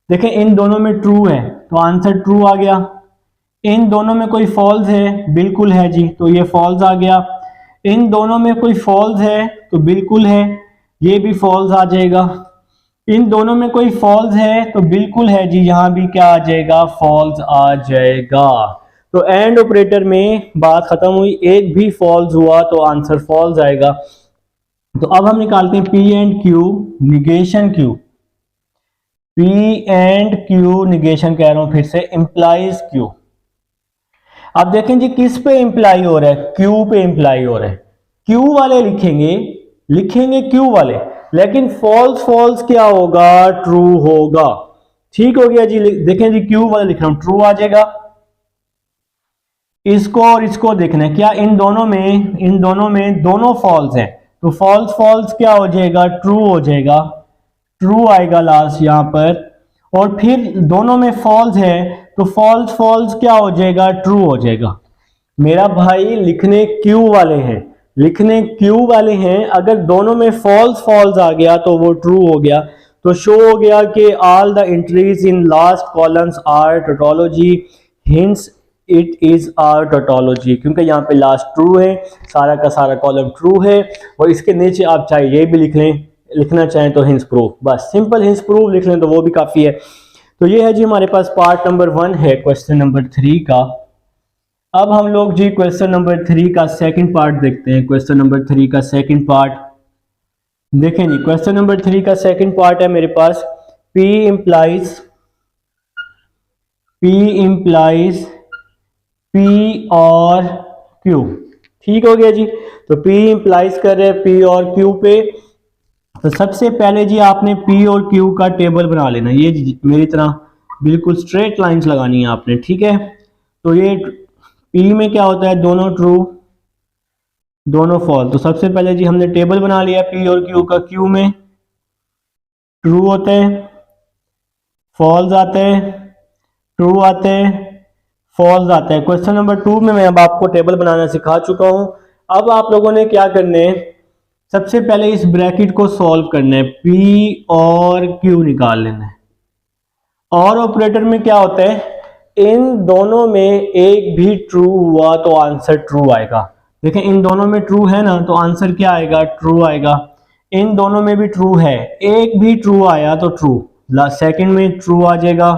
देखें इन दोनों में ट्रू है तो आंसर ट्रू आ गया, इन दोनों में कोई फॉल्स है, बिल्कुल है जी, तो ये फॉल्स आ गया। इन दोनों में कोई फॉल्स है तो बिल्कुल है, ये भी फॉल्स आ जाएगा। इन दोनों में कोई फॉल्स है तो बिल्कुल है जी, यहां भी क्या आ जाएगा, फॉल्स आ जाएगा। तो एंड ऑपरेटर में बात खत्म हुई, एक भी फॉल्स हुआ तो आंसर फॉल्स आएगा। तो अब हम निकालते हैं P and Q negation Q। P and Q negation कह रहा हूं फिर से, इंप्लाइज Q। अब देखें जी किस पे इंप्लाई हो रहा है, Q पे इंप्लाई हो रहा है। Q वाले लिखेंगे Q वाले, लेकिन फॉल्स फॉल्स क्या होगा, ट्रू होगा। ठीक हो गया जी, देखें जी Q वाले लिख रहा हूं, ट्रू आ जाएगा। इसको और इसको देखना है, क्या इन दोनों में दोनों फॉल्स हैं, तो फॉल्स फॉल्स क्या हो जाएगा, ट्रू हो जाएगा, ट्रू आएगा लास्ट यहां पर। और फिर दोनों में फॉल्स है तो फॉल्स फॉल्स क्या हो जाएगा, ट्रू हो जाएगा। मेरा भाई लिखने क्यू वाले हैं, अगर दोनों में फॉल्स फॉल्स आ गया तो वो ट्रू हो गया। तो शो हो गया कि all the entries in last columns are tautology, hence it is are tautology, क्योंकि यहाँ पे लास्ट ट्रू है, सारा का सारा कॉलम ट्रू है। और इसके नीचे आप चाहे ये भी लिख लें, लिखना चाहें तो हिंस प्रूफ, बस सिंपल हिंस प्रूफ लिख लें तो वो भी काफ़ी है। तो ये है जी हमारे पास पार्ट नंबर 1 है क्वेश्चन नंबर 3 का। अब हम लोग जी क्वेश्चन नंबर 3 का सेकंड पार्ट देखते हैं। क्वेश्चन नंबर 3 का सेकंड पार्ट देखें जी, क्वेश्चन नंबर 3 का सेकंड पार्ट है मेरे पास, P इम्प्लाइज P और Q। ठीक हो गया जी, तो P इम्प्लाइज कर रहे हैं P और Q पे। तो सबसे पहले जी आपने P और Q का टेबल बना लेना, ये मेरी तरह बिल्कुल स्ट्रेट लाइंस लगानी है आपने, ठीक है। तो ये P में क्या होता है, दोनों ट्रू दोनों फॉल्स। तो सबसे पहले जी हमने टेबल बना लिया P और Q का। Q में ट्रू होते हैं, फॉल्स आते हैं, ट्रू आते हैं, फॉल्स आते हैं। क्वेश्चन नंबर 2 में मैं अब आपको टेबल बनाना सिखा चुका हूं। अब आप लोगों ने क्या करना है, सबसे पहले इस ब्रैकेट को सॉल्व करना है, P और Q निकाल लेना है। और ऑपरेटर में क्या होता है, इन दोनों में एक भी ट्रू हुआ तो आंसर ट्रू आएगा। देखें इन दोनों में ट्रू है ना, तो आंसर क्या आएगा, ट्रू आएगा। इन दोनों में भी ट्रू है, एक भी ट्रू आया तो ट्रू, सेकंड में ट्रू आ जाएगा,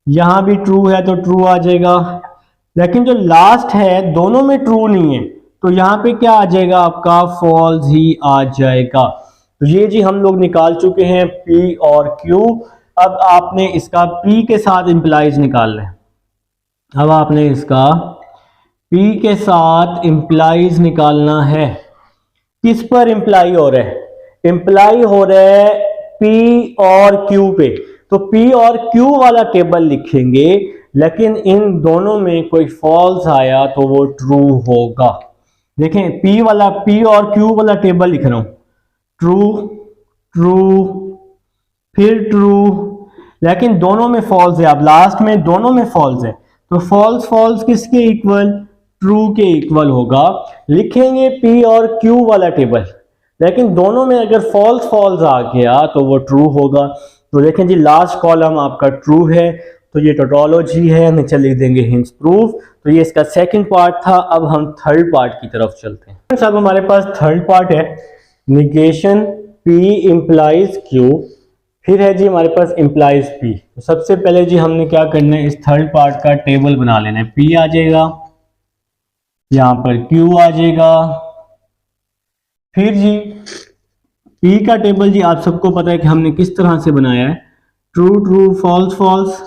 यहां भी ट्रू है तो ट्रू आ जाएगा। लेकिन जो लास्ट है दोनों में ट्रू नहीं है, तो यहां पे क्या आ जाएगा, आपका फॉल्स ही आ जाएगा। तो ये जी हम लोग निकाल चुके हैं P और Q। अब आपने इसका P के साथ इंप्लाइज निकालना है। अब आपने इसका P के साथ इंप्लाइज निकालना है। किस पर इंप्लाई हो रहा है, इंप्लाई हो रहा है P और Q पे। तो P और Q वाला टेबल लिखेंगे, लेकिन इन दोनों में कोई फॉल्स आया तो वो ट्रू होगा। देखें P और Q वाला टेबल लिख रहा हूं, ट्रू ट्रू फिर ट्रू, लेकिन दोनों में फॉल्स है। अब लास्ट में दोनों में फॉल्स है, तो फॉल्स फॉल्स किसके इक्वल, ट्रू के इक्वल होगा। लिखेंगे P और Q वाला टेबल, लेकिन दोनों में अगर फॉल्स फॉल्स आ गया तो वो ट्रू होगा। तो देखें जी लास्ट कॉलम आपका ट्रू है, तो ये टोटोलॉजी है, नीचे लिख देंगे हिंस प्रूफ। तो ये इसका सेकंड पार्ट था। अब हम थर्ड पार्ट की तरफ चलते हैं। अब हमारे पास थर्ड पार्ट है, निगेशन P इम्प्लाइज Q, फिर है जी हमारे पास इम्प्लाइज P। तो सबसे पहले जी हमने क्या करना है, इस थर्ड पार्ट का टेबल बना लेना है। P आ जाएगा, यहां पर Q आ जाएगा, फिर जी P का टेबल जी आप सबको पता है कि हमने किस तरह से बनाया है, true true false false,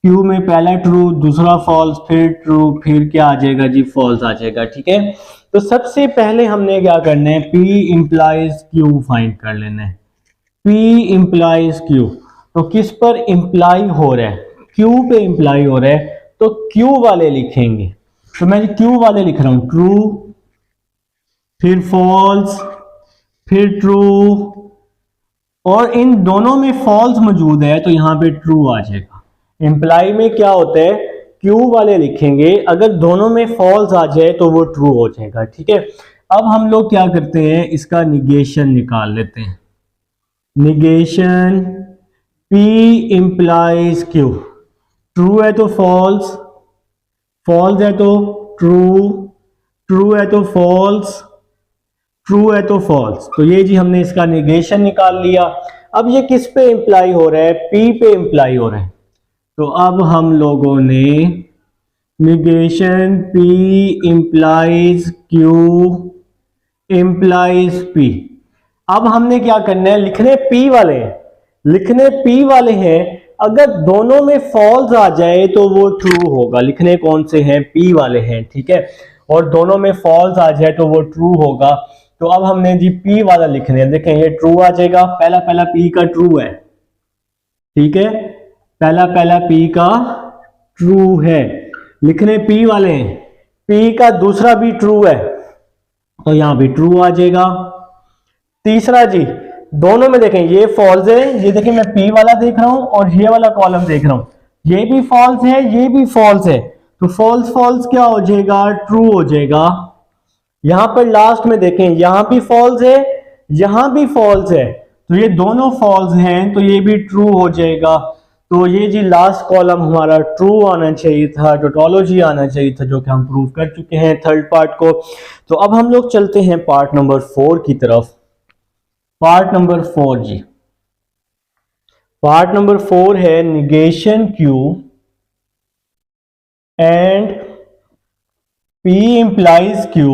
Q में पहला ट्रू दूसरा फॉल्स फिर ट्रू, फिर क्या आ जाएगा जी, फॉल्स आ जाएगा, ठीक है। तो सबसे पहले हमने क्या करना है, P इम्प्लाइज Q फाइंड कर लेना है। P इम्प्लाइज Q, तो किस पर इंप्लाई हो रहा है, Q पे इंप्लाई हो रहा है, तो Q वाले लिखेंगे। तो मैं Q वाले लिख रहा हूं, ट्रू फिर फॉल्स फिर ट्रू और इन दोनों में फॉल्स मौजूद है तो यहां पे ट्रू आ जाएगा। इंप्लाई में क्या होता है, क्यू वाले लिखेंगे, अगर दोनों में फॉल्स आ जाए तो वो ट्रू हो जाएगा। ठीक है, अब हम लोग क्या करते हैं, इसका निगेशन निकाल लेते हैं। Negation P implies Q, true है तो फॉल्स, फॉल्स है तो ट्रू, ट्रू है तो फॉल्स, ट्रू है तो फॉल्स। तो ये जी हमने इसका निगेशन निकाल लिया। अब ये किस पे इंप्लाई हो रहा है, P पे इंप्लाई हो रहा है। तो अब हम लोगों ने negation P implies Q implies P, अब हमने क्या करना है, लिखने P वाले हैं, लिखने P वाले हैं, अगर दोनों में फॉल्स आ जाए तो वो ट्रू होगा। लिखने कौन से हैं, P वाले हैं। ठीक है, और दोनों में फॉल्स आ जाए तो वो ट्रू होगा। तो अब हमने जी P वाला लिखने हैं, देखें ये ट्रू आ जाएगा, पहला पहला P का ट्रू है। ठीक है, पहला पहला P का ट्रू है, लिखने P वाले हैं, P का दूसरा भी ट्रू है तो यहां भी ट्रू आ जाएगा। तीसरा जी, दोनों में देखें ये फॉल्स है, ये देखें मैं P वाला देख रहा हूं और ये वाला कॉलम देख रहा हूं, ये भी फॉल्स है ये भी फॉल्स है, तो फॉल्स फॉल्स क्या हो जाएगा, ट्रू हो जाएगा। यहां पर लास्ट में देखें, यहां भी फॉल्स है यहां भी फॉल्स है, तो ये दोनों फॉल्स हैं तो ये भी ट्रू हो जाएगा। तो ये जी लास्ट कॉलम हमारा ट्रू आना चाहिए था, टोटोलॉजी आना चाहिए था, जो कि हम प्रूव कर चुके हैं थर्ड पार्ट को। तो अब हम लोग चलते हैं पार्ट नंबर 4 की तरफ। पार्ट नंबर 4 जी, पार्ट नंबर 4 है negation Q and P implies Q,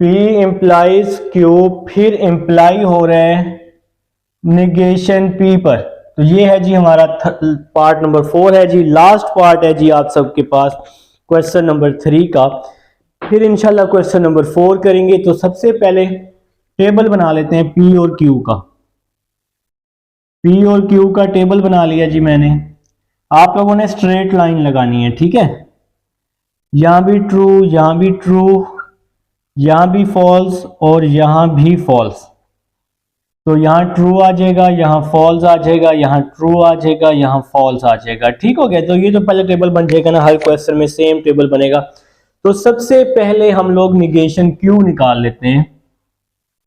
P implies Q, फिर इंप्लाई हो रहा है निगेशन P पर। तो ये है जी हमारा पार्ट नंबर 4 है जी, लास्ट पार्ट है जी आप सबके पास क्वेश्चन नंबर 3 का। फिर इंशाल्लाह क्वेश्चन नंबर 4 करेंगे। तो सबसे पहले टेबल बना लेते हैं P और Q का। P और Q का टेबल बना लिया जी मैंने। आप लोगों ने स्ट्रेट लाइन लगानी है। ठीक है, यहां भी ट्रू, यहां भी ट्रू, यहां भी फॉल्स और यहां भी फॉल्स। तो यहाँ ट्रू आ जाएगा, यहाँ फॉल्स आ जाएगा, यहाँ ट्रू आ जाएगा, यहाँ फॉल्स आ जाएगा। ठीक हो गया, तो ये तो पहले टेबल बन जाएगा ना, हर क्वेश्चन में सेम टेबल बनेगा। तो सबसे पहले हम लोग निगेशन Q निकाल लेते हैं,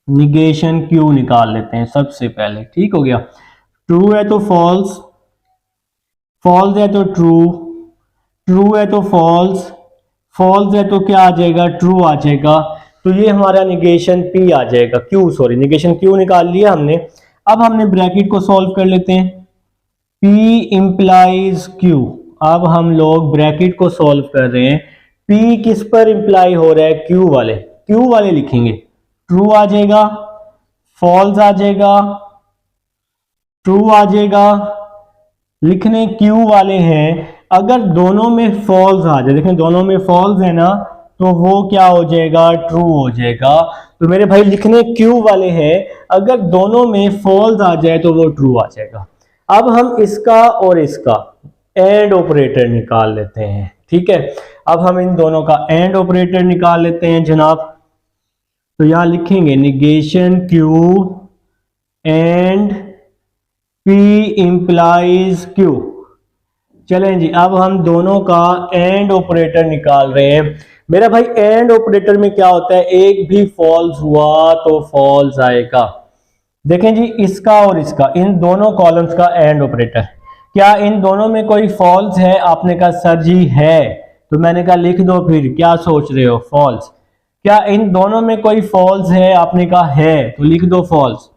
निगेशन Q निकाल लेते हैं सबसे पहले। ठीक हो गया, ट्रू है तो फॉल्स, फॉल्स है तो ट्रू, ट्रू है तो फॉल्स, फॉल्स है तो क्या आ जाएगा, ट्रू आ जाएगा। तो ये हमारा निगेशन P आ जाएगा, Q सॉरी, निगेशन Q निकाल लिया हमने। अब हमने ब्रैकेट को सॉल्व कर लेते हैं, P इंप्लाइज Q। अब हम लोग ब्रैकेट को सॉल्व कर रहे हैं, P किस पर इंप्लाई हो रहा है, Q वाले, Q वाले लिखेंगे, ट्रू आ जाएगा, फॉल्स आ जाएगा, ट्रू आ जाएगा, लिखने Q वाले हैं। अगर दोनों में फॉल्स आ जाए, देखें दोनों में फॉल्स है ना, तो वो क्या हो जाएगा, ट्रू हो जाएगा। तो मेरे भाई लिखने Q वाले हैं, अगर दोनों में फॉल्स आ जाए तो वो ट्रू आ जाएगा। अब हम इसका और इसका एंड ऑपरेटर निकाल लेते हैं। ठीक है, अब हम इन दोनों का एंड ऑपरेटर निकाल लेते हैं जनाब। तो यहां लिखेंगे negation Q and P implies Q। चलें जी, अब हम दोनों का एंड ऑपरेटर निकाल रहे हैं। मेरा भाई एंड ऑपरेटर में क्या होता है, एक भी फॉल्स हुआ तो फॉल्स आएगा। देखें जी, इसका और इसका, इन दोनों कॉलम्स का एंड ऑपरेटर, क्या इन दोनों में कोई फॉल्स है? आपने कहा सर जी है, तो मैंने कहा लिख दो, फिर क्या सोच रहे हो, फॉल्स। क्या इन दोनों में कोई फॉल्स है? आपने कहा है, तो लिख दो फॉल्स।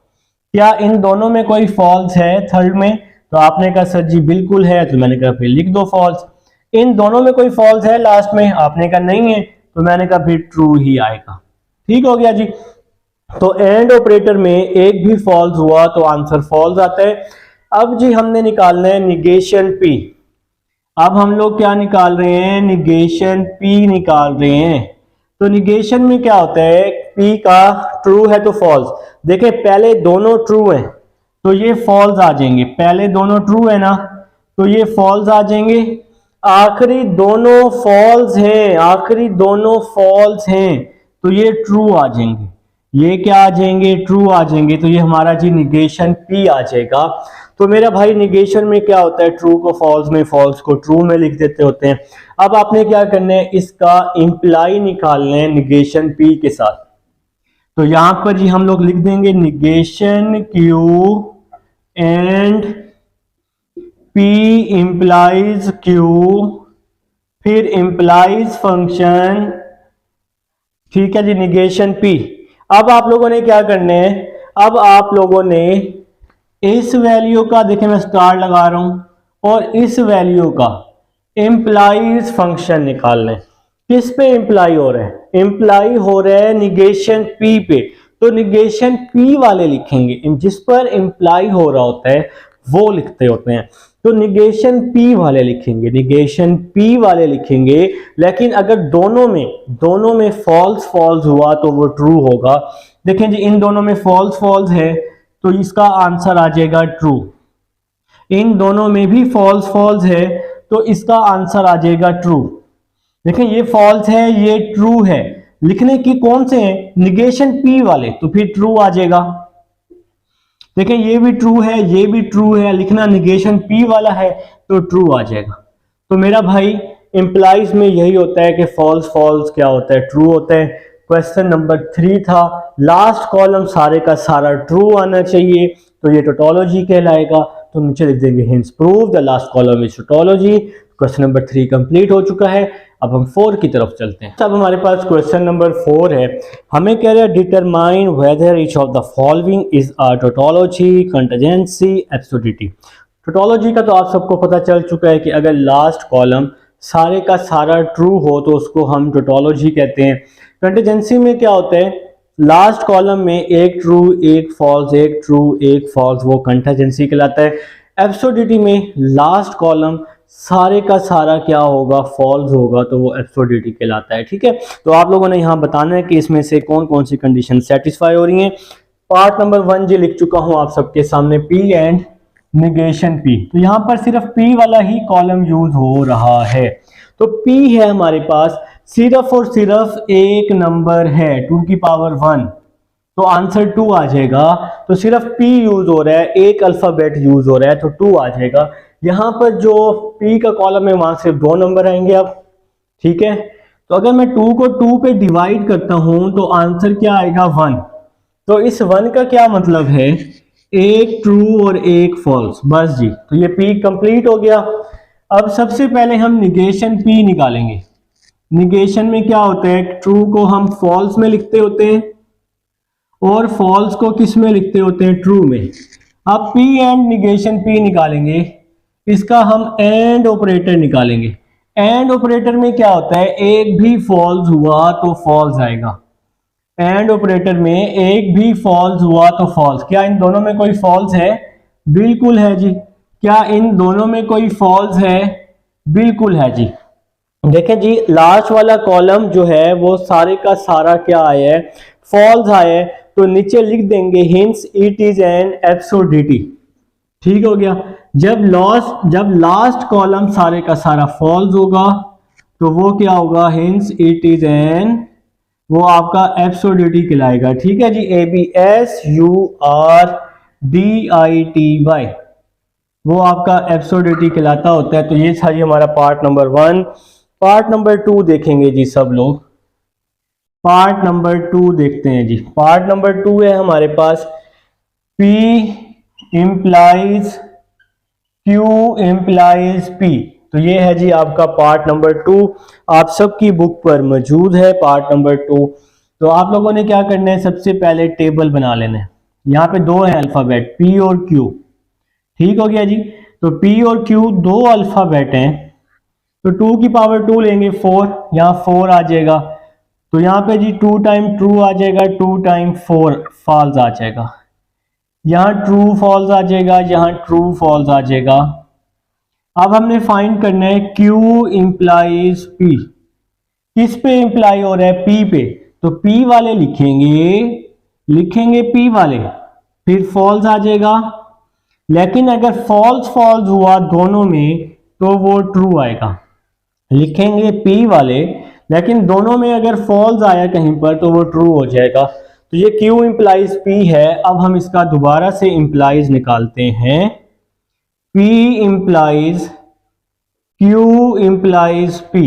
क्या इन दोनों में कोई फॉल्स है थर्ड में? तो आपने कहा सर जी बिल्कुल है, तो मैंने कहा फिर लिख दो फॉल्स। इन दोनों में कोई फॉल्स है लास्ट में? आपने कहा नहीं है, तो मैंने कहा फिर ट्रू ही आएगा। ठीक हो गया जी। तो एंड ऑपरेटर में एक भी फॉल्स हुआ तो आंसर फॉल्स आता है। अब जी हमने निकालना है निगेशन P। अब हम लोग क्या निकाल रहे हैं, निगेशन P निकाल रहे हैं। तो निगेशन में क्या होता है, P का ट्रू है तो फॉल्स। देखें पहले दोनों ट्रू हैं तो ये फॉल्स आ जाएंगे, पहले दोनों ट्रू है ना तो ये फॉल्स आ जाएंगे। आखिरी दोनों फॉल्स हैं, आखिरी दोनों फॉल्स हैं तो ये ट्रू आ जाएंगे। ये क्या आ जाएंगे, ट्रू आ जाएंगे। तो ये हमारा जी निगेशन P आ जाएगा। तो मेरा भाई निगेशन में क्या होता है, ट्रू को फॉल्स में, फॉल्स को ट्रू में लिख देते होते हैं। अब आपने क्या करना है, इसका इंप्लाई निकालना है निगेशन P के साथ। तो यहां पर जी हम लोग लिख देंगे negation Q and P implies Q, फिर इंप्लाइज फंक्शन, ठीक है जी, निगेशन P। अब आप लोगों ने क्या करना है, अब आप लोगों ने इस वैल्यू का, देखिए मैं स्टार लगा रहा हूं, और इस वैल्यू का इंप्लाइज फंक्शन निकालना है। किस पे इंप्लाई हो रहा है, इंप्लाई हो रहा है निगेशन P पे। तो निगेशन P वाले लिखेंगे, जिस पर इंप्लाई हो रहा होता है वो लिखते होते हैं। तो निगेशन P वाले लिखेंगे, निगेशन P वाले लिखेंगे। लेकिन अगर दोनों में फॉल्स फॉल्स हुआ तो वो ट्रू होगा। देखें जी, इन दोनों में फॉल्स फॉल्स है तो इसका आंसर आ जाएगा ट्रू। इन दोनों में भी फॉल्स फॉल्स है तो इसका आंसर आ जाएगा ट्रू। देखें ये फॉल्स है, ये ट्रू है, लिखने की कौन से हैं, निगेशन P वाले, तो फिर ट्रू आ जाएगा। देखें ये भी ट्रू है, ये भी ट्रू है, लिखना निगेशन P वाला है तो ट्रू आ जाएगा। तो मेरा भाई इंप्लाइज में यही होता है कि फॉल्स फॉल्स क्या होता है, ट्रू होता है। क्वेश्चन नंबर 3 था, लास्ट कॉलम सारे का सारा ट्रू आना चाहिए, तो ये टोटोलॉजी कहलाएगा। तो नीचे लिख देंगे hints prove the last column is tautology. Question number 3 complete हो चुका है। अब हम 4 की तरफ चलते हैं। अब हमारे पास क्वेश्चन नंबर 4 है। हमें कह रहा है determine whether each of the following is a tautology, contingency, absolutity. Tautology का तो आप सबको पता चल चुका है कि अगर लास्ट कॉलम सारे का सारा ट्रू हो तो उसको हम टोटोलॉजी कहते हैं। कंटीजेंसी में क्या होता है, लास्ट कॉलम में एक ट्रू एक फॉल्स, एक ट्रू एक फॉल्स, वो कंटीजेंसी कहलाता है। एब्सोल्यूटिटी में लास्ट कॉलम सारे का सारा क्या होगा, फॉल्स होगा, तो वो एब्सोल्यूटिटी कहलाता है। ठीक है, तो आप लोगों ने यहाँ बताना है कि इसमें से कौन कौन सी कंडीशन सेटिस्फाई हो रही हैं। पार्ट नंबर 1 जी लिख चुका हूं आप सबके सामने, P एंड निगेशन P। तो यहाँ पर सिर्फ P वाला ही कॉलम यूज हो रहा है। तो P है हमारे पास, सिर्फ और सिर्फ एक नंबर है 2 की पावर 1, तो आंसर 2 आ जाएगा। तो सिर्फ P यूज हो रहा है, एक अल्फाबेट यूज हो रहा है, तो 2 आ जाएगा। यहां पर जो P का कॉलम है वहां सिर्फ 2 नंबर आएंगे अब। ठीक है, तो अगर मैं 2 को 2 पे डिवाइड करता हूं तो आंसर क्या आएगा, 1। तो इस 1 का क्या मतलब है, एक ट्रू और एक फॉल्स, बस जी। तो ये P कंप्लीट हो गया। अब सबसे पहले हम निगेशन P निकालेंगे। निगेशन में क्या होता है, ट्रू को हम फॉल्स में लिखते होते हैं और फॉल्स को किस में लिखते होते हैं, ट्रू में। अब P एंड निगेशन P निकालेंगे, इसका हम एंड ऑपरेटर निकालेंगे। एंड ऑपरेटर में क्या होता है, एक भी फॉल्स हुआ तो फॉल्स आएगा। एंड ऑपरेटर में एक भी फॉल्स हुआ तो फॉल्स। क्या इन दोनों में कोई फॉल्स है, बिल्कुल है जी। क्या इन दोनों में कोई फॉल्स है, बिल्कुल है जी। देखें जी, लास्ट वाला कॉलम जो है वो सारे का सारा क्या आया है, फॉल्स आया है। तो नीचे लिख देंगे हिंस इट इज एन एब्सोल्यूटिटी। ठीक हो गया। जब लास्ट कॉलम सारे का सारा फॉल्स होगा तो वो क्या होगा, हिंस इट इज एन, वो आपका एब्सोल्यूटिटी कहलाएगा। ठीक है जी, ABSURDITY, वो आपका एब्सोल्यूटिटी कहलाता होता है। तो ये था जी हमारा पार्ट नंबर 1। पार्ट नंबर 2 देखेंगे जी सब लोग। पार्ट नंबर 2 देखते हैं जी। पार्ट नंबर 2 है हमारे पास, P implies Q implies P। तो ये है जी आपका पार्ट नंबर 2, आप सबकी बुक पर मौजूद है पार्ट नंबर 2। तो आप लोगों ने क्या करना है, सबसे पहले टेबल बना लेना है। यहाँ पे 2 है अल्फाबेट, P और Q। ठीक हो गया जी। तो P और Q 2 अल्फाबेट हैं, तो 2 की पावर 2 लेंगे 4, यहाँ 4 आ जाएगा। तो यहाँ पे जी 2 टाइम ट्रू आ जाएगा, 2 टाइम 4 फॉल्स आ जाएगा। यहाँ ट्रू फॉल्स आ जाएगा, यहाँ ट्रू फॉल्स आ जाएगा। अब हमने फाइंड करना है Q इंप्लाइज P। किस पे इंप्लाई हो रहा है, P पे। तो P वाले लिखेंगे P वाले, फिर फॉल्स आ जाएगा। लेकिन अगर फॉल्स फॉल्स हुआ दोनों में तो वो ट्रू आएगा। लिखेंगे P वाले, लेकिन दोनों में अगर फॉल्स आया कहीं पर तो वो ट्रू हो जाएगा। तो ये Q इंप्लाइज P है। अब हम इसका दोबारा से इंप्लाइज निकालते हैं। P implies Q implies P।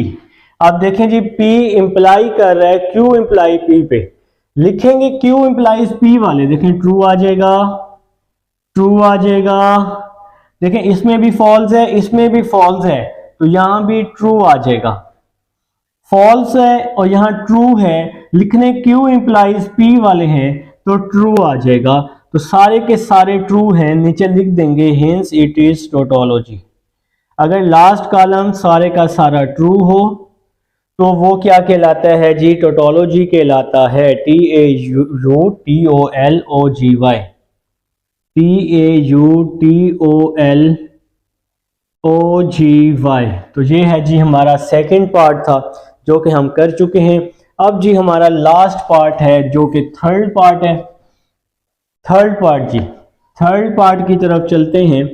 अब देखें जी, P इंप्लाई कर रहा है Q इंप्लाई P पे, लिखेंगे Q इंप्लाइज P वाले, देखें ट्रू आ जाएगा, ट्रू आ जाएगा। देखें इसमें भी फॉल्स है, इसमें भी फॉल्स है, तो यहां भी ट्रू आ जाएगा। फॉल्स है और यहां ट्रू है, लिखने Q इंप्लाइज P वाले हैं तो ट्रू आ जाएगा। तो सारे के सारे ट्रू हैं, नीचे लिख देंगे हेंस इट इज टोटोलॉजी। अगर लास्ट कॉलम सारे का सारा ट्रू हो तो वो क्या कहलाता है जी, टोटोलॉजी कहलाता है। TAUTOLOGY, TAUTOLOGY। तो ये है जी हमारा सेकंड पार्ट था जो कि हम कर चुके हैं। अब जी हमारा लास्ट पार्ट है जो कि थर्ड पार्ट है। थर्ड पार्ट जी, थर्ड पार्ट की तरफ चलते हैं।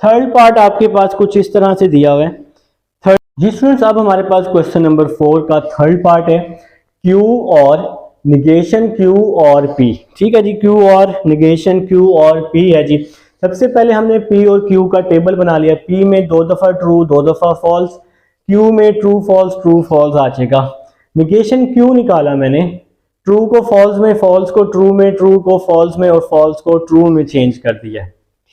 थर्ड पार्ट आपके पास कुछ इस तरह से दिया हुआ है। थर्ड जी स्टूडेंट्स, अब हमारे पास क्वेश्चन नंबर 4 का थर्ड पार्ट है, Q और निगेशन Q और P। ठीक है जी, Q और निगेशन Q और P है जी। सबसे पहले हमने P और Q का टेबल बना लिया। P में 2 दफा ट्रू, 2 दफा फॉल्स, Q में ट्रू फॉल्स आ जाएगा। निगेशन Q निकाला मैंने, ट्रू को फॉल्स में, फॉल्स को ट्रू में, ट्रू को फॉल्स में और फॉल्स को ट्रू में चेंज कर दिया।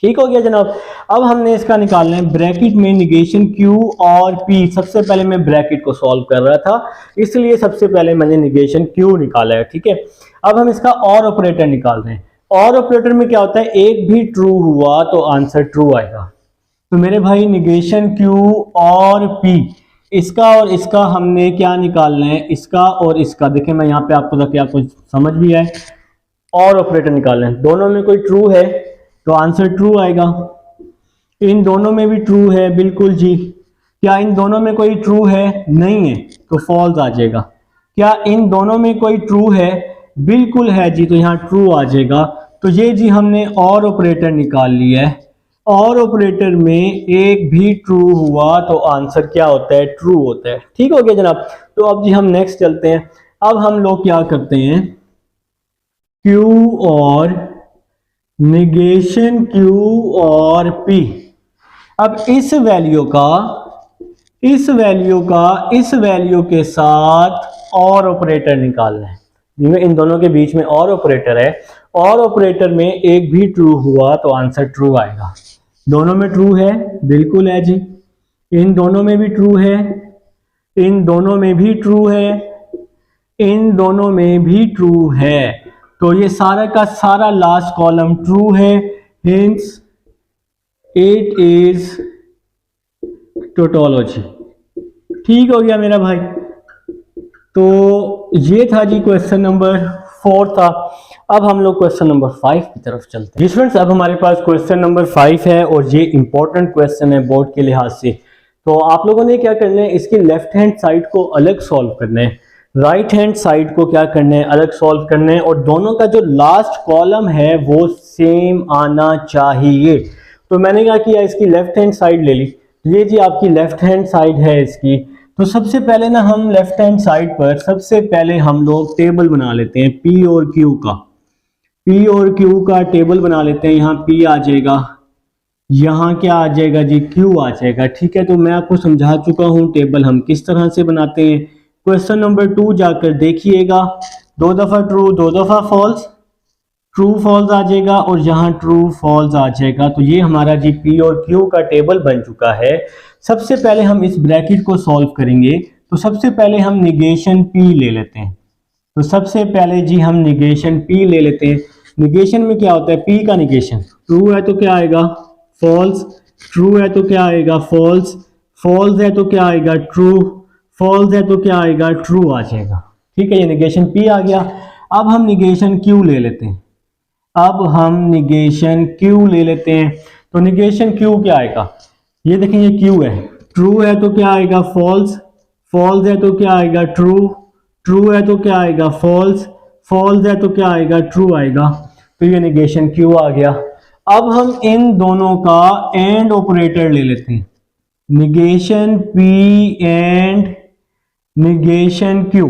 ठीक हो गया जनाब। अब हमने इसका निकालना है ब्रैकेट में निगेशन Q और P। सबसे पहले मैं ब्रैकेट को सॉल्व कर रहा था, इसलिए सबसे पहले मैंने निगेशन Q निकाला है। ठीक है, अब हम इसका और ऑपरेटर निकाल रहे हैं। और ऑपरेटर में क्या होता है, एक भी ट्रू हुआ तो आंसर ट्रू आएगा। तो मेरे भाई निगेशन Q और P, इसका और इसका हमने क्या निकालना है, इसका और इसका। देखिए मैं यहाँ पे आपको ताकि आपको समझ भी आए, और ऑपरेटर निकालना है। दोनों में कोई ट्रू है तो आंसर ट्रू आएगा। इन दोनों में भी ट्रू है, बिल्कुल जी। क्या इन दोनों में कोई ट्रू है, नहीं है, तो फॉल्स आ जाएगा। क्या इन दोनों में कोई ट्रू है, बिल्कुल है जी, तो यहाँ ट्रू आ जाएगा। तो ये जी हमने और ऑपरेटर निकाल लिया है। और ऑपरेटर में एक भी ट्रू हुआ तो आंसर क्या होता है, ट्रू होता है। ठीक हो गया जनाब। तो अब जी हम नेक्स्ट चलते हैं। अब हम लोग क्या करते हैं, Q और निगेशन Q और P। अब इस वैल्यू के साथ और ऑपरेटर निकालना है। इन दोनों के बीच में और ऑपरेटर है, और ऑपरेटर में एक भी ट्रू हुआ तो आंसर ट्रू आएगा। दोनों में ट्रू है, बिल्कुल है जी। इन दोनों में भी ट्रू है, इन दोनों में भी ट्रू है, इन दोनों में भी ट्रू है। तो ये सारा का सारा लास्ट कॉलम ट्रू है, हिंस इट इज टोटोलॉजी। ठीक हो गया मेरा भाई। तो ये था जी क्वेश्चन नंबर 4 था। अब हम लोग क्वेश्चन नंबर 5 की तरफ चलते हैं। जी स्टूडेंट्स, अब हमारे पास क्वेश्चन नंबर 5 है और ये इंपॉर्टेंट क्वेश्चन है बोर्ड के लिहाज से। तो आप लोगों ने क्या करना है, इसकी लेफ्ट हैंड साइड को अलग सॉल्व करना है, राइट हैंड साइड को क्या करना है, अलग सॉल्व करना है, और दोनों का जो लास्ट कॉलम है वो सेम आना चाहिए। तो मैंने क्या किया, इसकी लेफ्ट हैंड साइड ले ली। ये जी आपकी लेफ्ट हैंड साइड है इसकी। तो सबसे पहले ना हम लेफ्ट हैंड साइड पर सबसे पहले हम लोग टेबल बना लेते हैं P और Q का। P और Q का टेबल बना लेते हैं। यहाँ P आ जाएगा, यहाँ क्या आ जाएगा जी, Q आ जाएगा। ठीक है, तो मैं आपको समझा चुका हूँ टेबल हम किस तरह से बनाते हैं। क्वेश्चन नंबर 2 जाकर देखिएगा, 2 दफा ट्रू 2 दफा फॉल्स, ट्रू फॉल्स आ जाएगा और यहाँ ट्रू फॉल्स आ जाएगा। तो ये हमारा जी P और Q का टेबल बन चुका है। सबसे पहले हम इस ब्रैकेट को सॉल्व करेंगे। तो सबसे पहले हम निगेशन P ले लेते हैं। तो सबसे पहले जी हम निगेशन P ले लेते हैं। निगेशन में क्या होता है, P का निगेशन, ट्रू है तो क्या आएगा, फॉल्स, ट्रू है तो क्या आएगा, फॉल्स, फॉल्स है तो क्या आएगा, ट्रू, फॉल्स है तो क्या आएगा, ट्रू आ जाएगा। ठीक है, ये निगेशन P आ गया। अब हम निगेशन Q ले लेते हैं। अब हम निगेशन Q ले लेते हैं। तो निगेशन Q क्या आएगा, ये देखें ये Q है, ट्रू है तो क्या आएगा, फॉल्स, फॉल्स है तो क्या आएगा, ट्रू, ट्रू है तो क्या आएगा, फॉल्स, फॉल्स है तो क्या आएगा, ट्रू आएगा। तो ये निगेशन Q आ गया। अब हम इन दोनों का एंड ऑपरेटर ले लेते हैं, negation P and negation Q।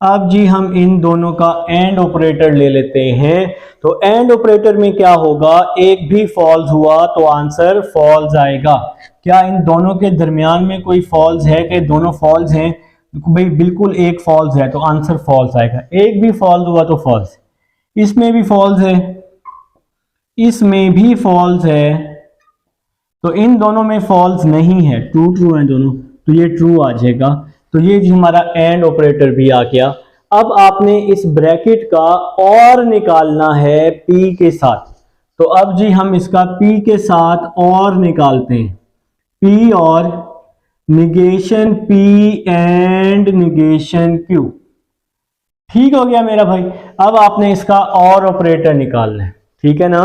अब जी हम इन दोनों का एंड ऑपरेटर ले लेते हैं। तो एंड ऑपरेटर में क्या होगा, एक भी फॉल्स हुआ तो आंसर फॉल्स आएगा। क्या इन दोनों के दरमियान में कोई फॉल्स है कि दोनों फॉल्स हैं? भाई बिल्कुल एक फॉल्स है तो आंसर फॉल्स आएगा। एक भी फॉल्स हुआ तो फॉल्स। इसमें भी फॉल्स है, इसमें भी फॉल्स है, तो इन दोनों में फॉल्स नहीं है, ट्रू ट्रू है दोनों, तो ये ट्रू आ जाएगा। तो ये जी हमारा एंड ऑपरेटर भी आ गया। अब आपने इस ब्रैकेट का और निकालना है P के साथ। तो अब जी हम इसका P के साथ और निकालते हैं। P और negation P and negation Q। ठीक हो गया मेरा भाई। अब आपने इसका और ऑपरेटर निकालना है, ठीक है ना।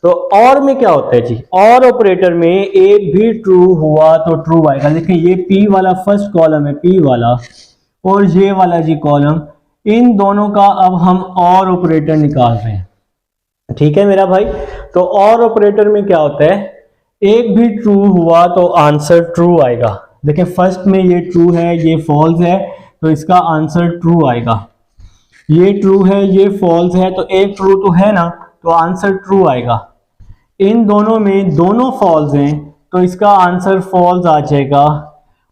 तो और में क्या होता है जी, और ऑपरेटर में एक भी ट्रू हुआ तो ट्रू आएगा। देखिए ये P वाला फर्स्ट कॉलम है, P वाला, और ये वाला जी कॉलम, इन दोनों का अब हम और ऑपरेटर निकाल रहे हैं, ठीक है मेरा भाई। तो और ऑपरेटर में क्या होता है, एक भी ट्रू हुआ तो आंसर ट्रू आएगा। देखिए फर्स्ट में ये ट्रू है, ये फॉल्स है, तो इसका आंसर ट्रू आएगा। ये ट्रू है, ये फॉल्स है, तो एक ट्रू तो है ना, तो आंसर ट्रू आएगा। इन दोनों में दोनों फॉल्स हैं, तो इसका आंसर फॉल्स आ जाएगा।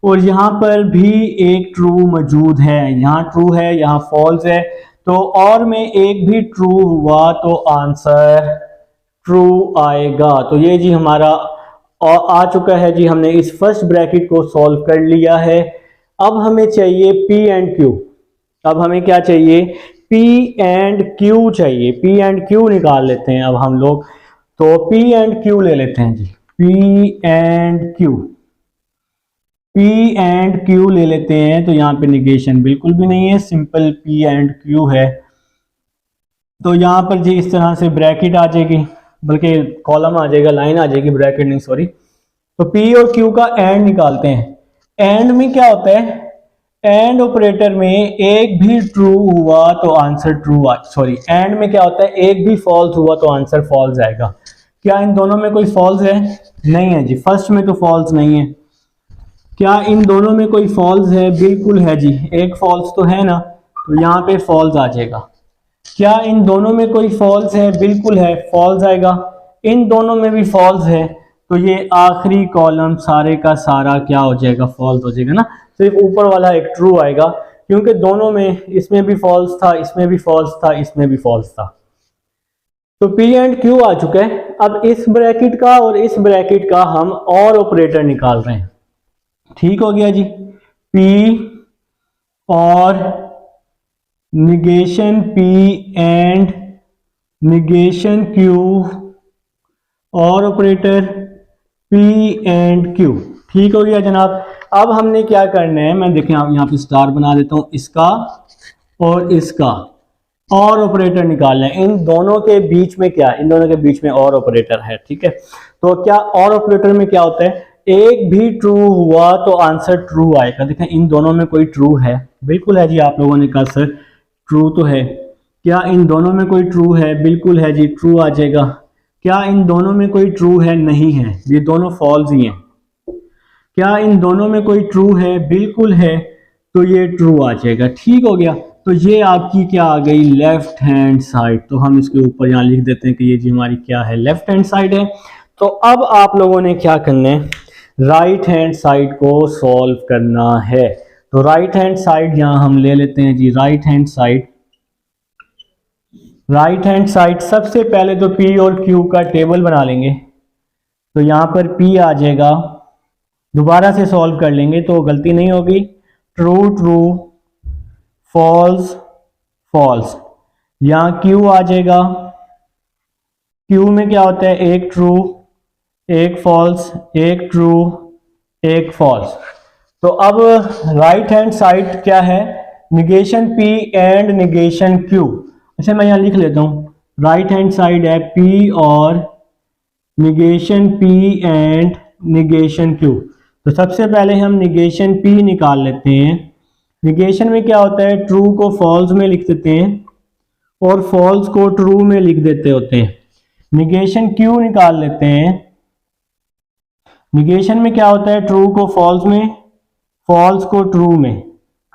और यहाँ पर भी एक ट्रू मौजूद है, यहाँ ट्रू है, यहाँ फॉल्स है, तो और में एक भी ट्रू हुआ तो आंसर ट्रू आएगा। तो ये जी हमारा आ चुका है जी, हमने इस फर्स्ट ब्रैकेट को सॉल्व कर लिया है। अब हमें चाहिए P एंड Q। अब हमें क्या चाहिए, P एंड Q चाहिए। P एंड Q निकाल लेते हैं अब हम लोग। तो P एंड Q ले लेते हैं जी, P and Q, P and Q ले लेते हैं। तो यहाँ पे निगेशन बिल्कुल भी नहीं है, सिंपल P एंड Q है। तो यहाँ पर जी इस तरह से ब्रैकेट आ जाएगी, बल्कि कॉलम आ जाएगा, लाइन आ जाएगी, ब्रैकेट नहीं सॉरी। तो P और Q का एंड निकालते हैं। एंड में क्या होता है, एंड ऑपरेटर में एक भी ट्रू हुआ तो आंसर ट्रू सॉरी एंड में क्या होता है, एक भी फॉल्स हुआ तो आंसर फॉल्स आएगा। क्या इन दोनों में कोई फॉल्स है? नहीं है जी, फर्स्ट में तो फॉल्स नहीं है। क्या इन दोनों में कोई फॉल्स है? बिल्कुल है जी, एक फॉल्स तो है ना, तो यहाँ पे फॉल्स आ जाएगा। क्या इन दोनों में कोई फॉल्स है? बिल्कुल है, फॉल्स आएगा। इन दोनों में भी फॉल्स है, तो ये आखिरी कॉलम सारे का सारा क्या हो जाएगा, फॉल्स हो जाएगा ना। सिर्फ ऊपर वाला एक ट्रू आएगा, क्योंकि दोनों में, इसमें भी फॉल्स था, इसमें भी फॉल्स था, इसमें भी फॉल्स था। तो P एंड Q आ चुका है। अब इस ब्रैकेट का और इस ब्रैकेट का हम और ऑपरेटर निकाल रहे हैं। ठीक हो गया जी, P और negation P and negation Q और ऑपरेटर P एंड Q। ठीक हो गया जनाब। अब हमने क्या करना है, मैं देखें आप यहाँ पे स्टार बना देता हूँ, इसका और इसका और ऑपरेटर निकालना है। इन दोनों के बीच में क्या, इन दोनों के बीच में और ऑपरेटर है, ठीक है। तो क्या और ऑपरेटर में क्या होता है, एक भी ट्रू हुआ तो आंसर ट्रू आएगा। देखें इन दोनों में कोई ट्रू है? बिल्कुल है जी, आप लोगों ने कहा सर ट्रू तो है। क्या इन दोनों में कोई ट्रू है? बिल्कुल है जी, ट्रू आ जाएगा। क्या इन दोनों में कोई ट्रू है? नहीं है, ये दोनों फॉल्स ही हैं। क्या इन दोनों में कोई ट्रू है? बिल्कुल है, तो ये ट्रू आ जाएगा। ठीक हो गया। तो ये आपकी क्या आ गई, लेफ्ट हैंड साइड। तो हम इसके ऊपर यहाँ लिख देते हैं कि ये जी हमारी क्या है, लेफ्ट हैंड साइड है। तो अब आप लोगों ने क्या करना है, राइट हैंड साइड को सॉल्व करना है। तो राइट हैंड साइड यहाँ हम ले लेते हैं जी, right hand side. Right hand side सबसे पहले तो P और Q का टेबल बना लेंगे। तो यहाँ पर P आ जाएगा, दोबारा से सॉल्व कर लेंगे तो गलती नहीं होगी। ट्रू ट्रू, फॉल्स फॉल्स, यहाँ Q आ जाएगा। Q में क्या होता है, एक ट्रू एक फॉल्स, एक ट्रू एक फॉल्स। तो अब राइट हैंड साइड क्या है, negation P and negation Q। अच्छा मैं यहाँ लिख लेता हूँ, राइट हैंड साइड है P और negation P and negation Q। तो सबसे पहले हम निगेशन P निकाल लेते हैं। निगेशन में क्या होता है, ट्रू को फॉल्स में लिख देते हैं और फॉल्स को ट्रू में लिख देते होते हैं। निगेशन Q निकाल लेते हैं। निगेशन में क्या होता है, ट्रू को फॉल्स में, फॉल्स को ट्रू में,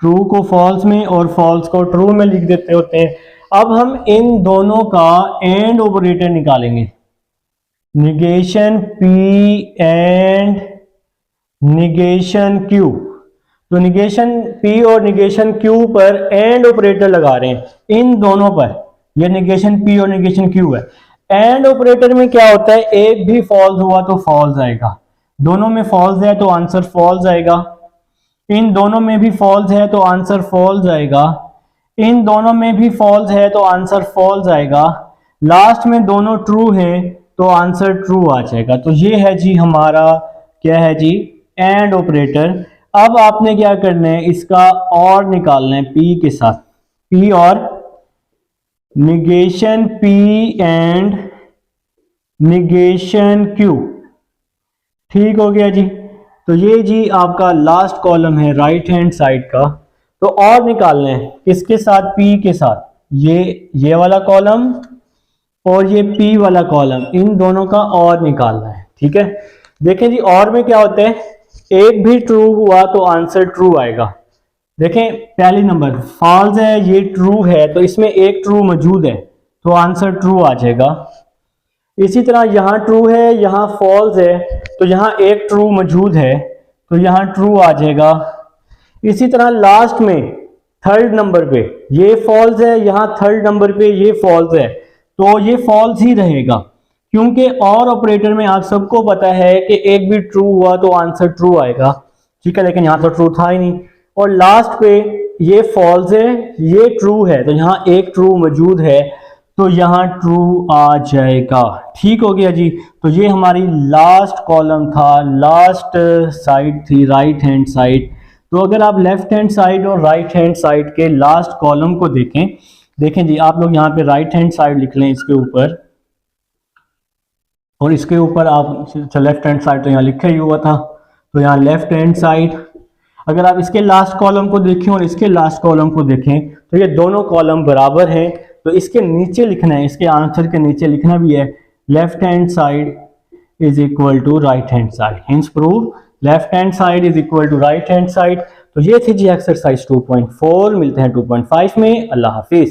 ट्रू को फॉल्स में और फॉल्स को ट्रू में लिख देते होते हैं। अब हम इन दोनों का एंड ऑपरेटर निकालेंगे, negation P and negation Q. तो निगेशन पी और निगेशन क्यू पर एंड ऑपरेटर लगा रहे हैं इन दोनों पर, ये निगेशन पी और निगेशन क्यू है। एंड ऑपरेटर में क्या होता है, एक भी फॉल्स हुआ तो फॉल्स आएगा, दोनों में फॉल्स है तो आंसर फॉल्स आएगा, इन दोनों में भी फॉल्स है तो आंसर फॉल्स आएगा, इन दोनों में भी फॉल्स है तो आंसर फॉल्स आएगा, लास्ट में दोनों ट्रू है तो आंसर ट्रू आ जाएगा। तो ये है जी हमारा क्या है जी, एंड ऑपरेटर। अब आपने क्या करना है, इसका और निकालना है पी के साथ, पी और negation P and negation Q. ठीक हो गया जी। तो ये जी आपका लास्ट कॉलम है राइट हैंड साइड का। तो और निकालना है किसके साथ, पी के साथ, ये वाला कॉलम और ये पी वाला कॉलम, इन दोनों का और निकालना है। ठीक है, देखें जी और में क्या होता है, एक भी ट्रू हुआ तो आंसर ट्रू आएगा। देखें पहली नंबर फॉल्स है, ये ट्रू है तो इसमें एक ट्रू मौजूद है तो आंसर ट्रू आ जाएगा। इसी तरह यहाँ ट्रू है, यहाँ फॉल्स है तो यहाँ एक ट्रू मौजूद है तो यहाँ ट्रू आ जाएगा। इसी तरह लास्ट में थर्ड नंबर पे ये फॉल्स है, यहाँ थर्ड नंबर पे ये फॉल्स है तो ये फॉल्स ही रहेगा, क्योंकि और ऑपरेटर में आप सबको पता है कि एक भी ट्रू हुआ तो आंसर ट्रू आएगा। ठीक है, लेकिन यहाँ तो ट्रू था ही नहीं। और लास्ट पे ये फॉल्स है, ये ट्रू है तो यहाँ एक ट्रू मौजूद है तो यहाँ ट्रू आ जाएगा। ठीक हो गया जी। तो ये हमारी लास्ट कॉलम था, लास्ट साइड थी राइट हैंड साइड। तो अगर आप लेफ्ट हैंड साइड और राइट हैंड साइड के लास्ट कॉलम को देखें जी, आप लोग यहाँ पे राइट हैंड साइड लिख लें इसके ऊपर, और इसके ऊपर आप लेफ्ट हैंड साइड तो यहाँ लिखा ही हुआ था तो यहाँ लेफ्ट हैंड साइड। अगर आप इसके लास्ट कॉलम को देखें और इसके लास्ट कॉलम को देखें तो ये दोनों कॉलम बराबर हैं, तो इसके नीचे लिखना है, इसके आंसर के नीचे लिखना भी है left hand side is equal to right hand side, hence prove left hand side is equal to right hand side. तो ये थी जी एक्सरसाइज 2.4। मिलते हैं 2.5 में। अल्लाह हाफिज।